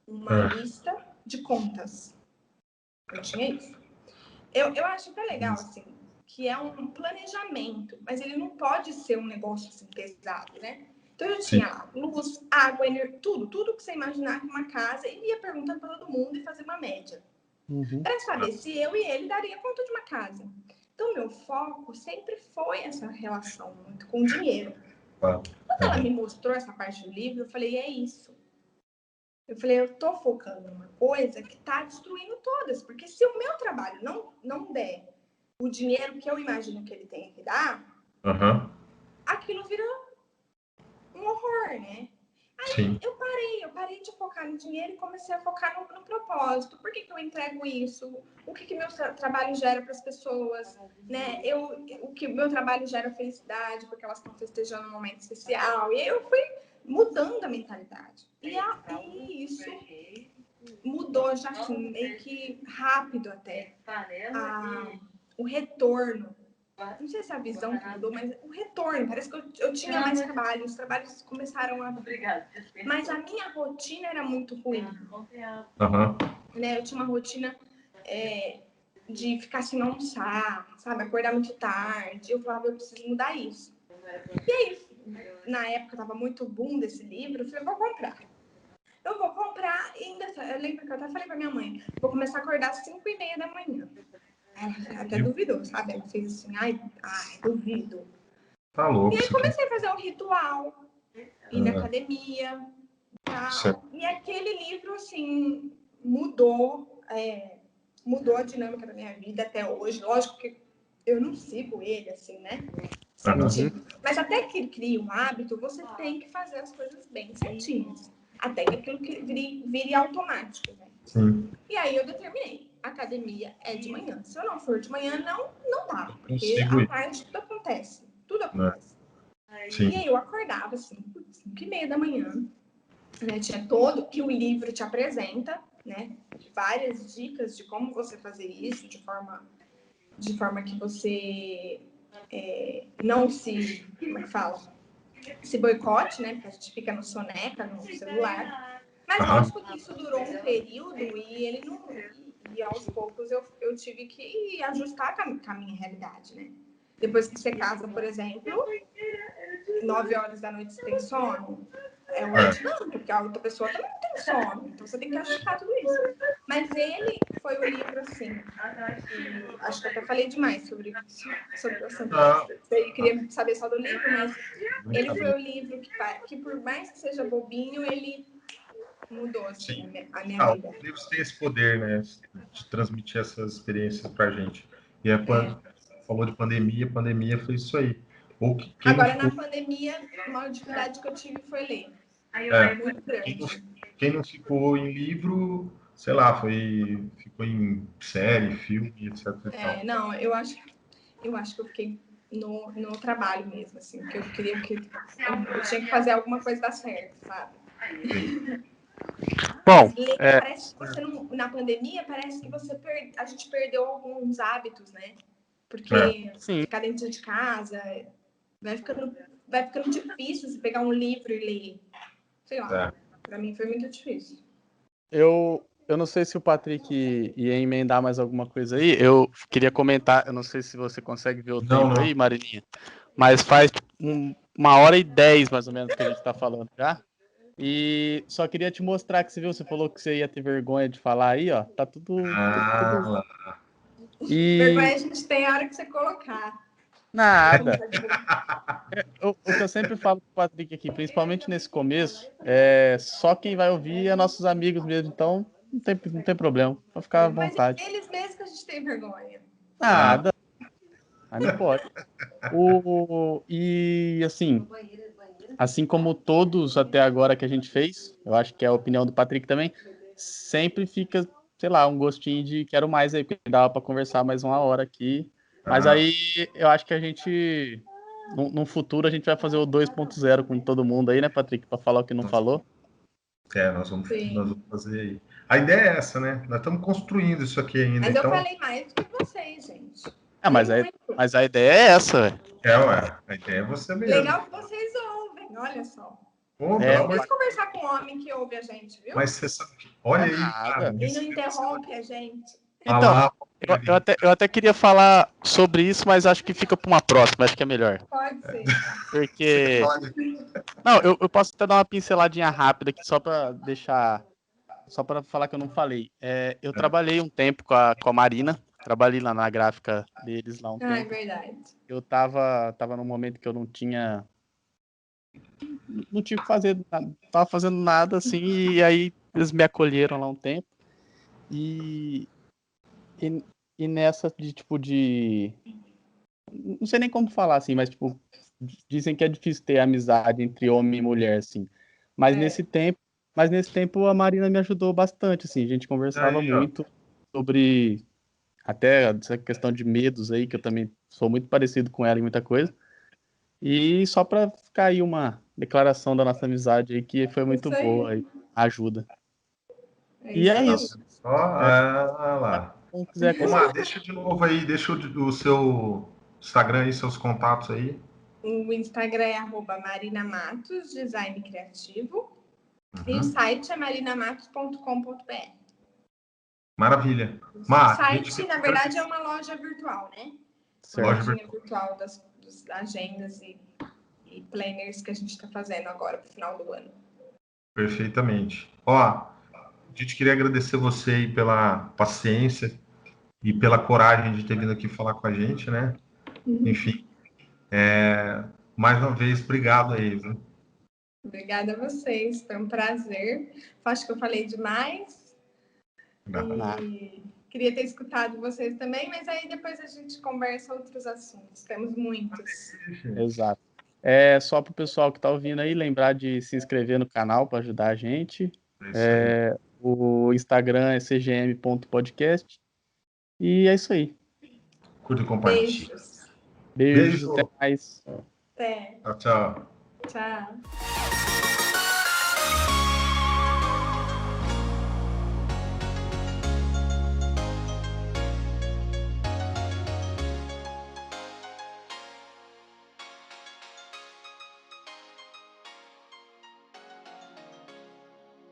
uma lista de contas. Eu tinha isso. Eu acho até legal, assim, que é um planejamento, mas ele não pode ser um negócio assim, pesado, né? Então eu
Sim.
tinha lá luz, água, energia, tudo que você imaginar com uma casa, e ia perguntando para todo mundo e fazer uma média. Para saber se eu e ele daria conta de uma casa. Então, meu foco sempre foi essa relação muito com o dinheiro. Quando ela me mostrou essa parte do livro, eu falei, é isso. Eu falei, eu tô focando numa coisa que tá destruindo todas, porque se o meu trabalho não der o dinheiro que eu imagino que ele tenha que dar, aquilo vira um horror, né? Aí eu parei de focar no dinheiro e comecei a focar no propósito. Por que eu entrego isso? O que meu trabalho gera para as pessoas, né? O que meu trabalho gera felicidade, porque elas estão festejando um momento especial. E aí eu fui mudando a mentalidade. E isso mudou já assim, meio que rápido até. O retorno. Não sei se a visão que mudou, mas o retorno. Parece que eu tinha mais trabalho. Os trabalhos começaram a... Mas a minha rotina era muito ruim. Né? Eu tinha uma rotina de ficar sem almoçar, sabe? Acordar muito tarde. Eu falava, eu preciso mudar isso. E aí, na época, estava muito boom desse livro. Eu falei, vou comprar. eu vou comprar, e ainda, eu lembro que eu até falei pra minha mãe, vou começar a acordar às 5h30 da manhã. Ela até duvidou, sabe? Ela fez assim, ai, duvido.
Tá louco.
E aí
Isso aqui.
comecei a fazer um ritual, ir na academia, tal. E aquele livro, assim, mudou a dinâmica da minha vida até hoje. Lógico que eu não sigo ele, assim, né? Mas até que ele crie um hábito, você tem que fazer as coisas bem certinhas. Até que aquilo que vire automático, né?
Sim.
E aí eu determinei, academia é de manhã. Se eu não for de manhã, não dá. Porque
Consigo ir.
à tarde tudo acontece. Tudo acontece.
Sim.
E aí eu acordava, assim, 5h30 da manhã. Né? Tinha que o livro te apresenta, né? Várias dicas de como você fazer isso, de forma que você não se, como é que fala? Se boicote, né? Porque a gente fica no soneca, no celular. Mas lógico que isso durou um período e ele não. E aos poucos eu tive que ajustar com a minha realidade, né? Depois que você casa, por exemplo, 9 horas da noite você tem sono. Hoje não, porque a outra pessoa também não tem sono. Então você tem que ajustar tudo isso. Mas ele foi o livro, assim. Acho que eu até falei demais sobre o assunto. Eu queria saber só do livro, mas ele foi o livro que por mais que seja bobinho, ele mudou assim, a minha vida.
Os livros têm esse poder, né? De transmitir essas experiências pra gente. E é quando falou de pandemia foi isso aí.
Agora, na pandemia, uma dificuldade que eu tive foi ler. Muito grande.
Quem não ficou em livro, sei lá, ficou em série, filme, etc.
Não, eu acho que eu fiquei no trabalho mesmo, assim, porque eu queria que eu tinha que fazer alguma coisa dar certo, sabe?
Bom,
parece que você não, na pandemia parece que a gente perdeu alguns hábitos, né? Porque ficar dentro de casa vai ficando difícil você pegar um livro e ler. Sei lá, pra mim foi muito difícil.
Eu não sei se o Patrick ia emendar mais alguma coisa aí. Eu queria comentar, eu não sei se você consegue ver o tempo aí, Marilinha, mas faz 1h10 mais ou menos que a gente tá falando já. E só queria te mostrar que você falou que você ia ter vergonha de falar aí, ó. Tá tudo.
Vergonha a gente tem a hora que você colocar.
Nada. O que eu sempre falo pro Patrick aqui, principalmente nesse começo, é só quem vai ouvir é nossos amigos mesmo, então não tem problema, pode ficar à vontade.
Mas eles mesmos que a gente tem vergonha.
Nada. Aí não pode. E assim como todos até agora que a gente fez, eu acho que é a opinião do Patrick também, sempre fica, sei lá, um gostinho de quero mais aí, porque dava para conversar mais 1 hora aqui. Mas aí eu acho que a gente, no futuro, a gente vai fazer o 2.0 com todo mundo aí, né, Patrick, para falar o que não falou.
Nós vamos fazer aí. A ideia é essa, né? Nós estamos construindo isso aqui ainda.
Mas eu falei mais do que vocês, gente.
Mas a ideia é essa, velho.
A ideia é você mesmo.
Legal que vocês ouvem, olha só.
Vamos
conversar com um homem que ouve a gente, viu?
Mas você sabe que... Olha aí, cara.
E não interrompe a gente.
Então, eu até queria falar sobre isso, mas acho que fica para uma próxima, acho que é melhor.
Pode ser.
Porque... Não, eu posso até dar uma pinceladinha rápida aqui, só para deixar... Só para falar que eu não falei. Eu trabalhei um tempo com a Marina, trabalhei lá na gráfica deles lá um tempo.
É verdade.
Eu tava num momento que eu não tinha o que fazer, não tava fazendo nada, assim, e aí eles me acolheram lá um tempo. E nessa de não sei nem como falar, assim, mas, tipo, dizem que é difícil ter amizade entre homem e mulher, assim. Mas nesse tempo a Marina me ajudou bastante, assim, a gente conversava muito sobre até essa questão de medos aí, que eu também sou muito parecido com ela em muita coisa. E só para ficar aí uma declaração da nossa amizade aí, que foi muito boa aí, ajuda. E é isso.
Lá. Deixa de novo aí, deixa o seu Instagram e seus contatos aí.
O Instagram é @marinamatos, design criativo. E o site é marinamatos.com.br.
Maravilha.
O site, na verdade, é uma loja virtual, né? Uma lojinha virtual das agendas e planners que a gente está fazendo agora para o final do ano.
Perfeitamente. Ó, a gente queria agradecer você aí pela paciência e pela coragem de ter vindo aqui falar com a gente, né? Enfim, mais uma vez, obrigado aí, viu?
Obrigada a vocês, foi um prazer. Acho que eu falei demais. E queria ter escutado vocês também, mas aí depois a gente conversa outros assuntos. Temos muitos.
Exato. É só para o pessoal que está ouvindo aí lembrar de se inscrever no canal para ajudar a gente. O Instagram é cgm.podcast. E é isso aí.
Curta e compartilha.
Beijos.
Beijos, até mais.
Até.
Tchau, tchau.
Tchau.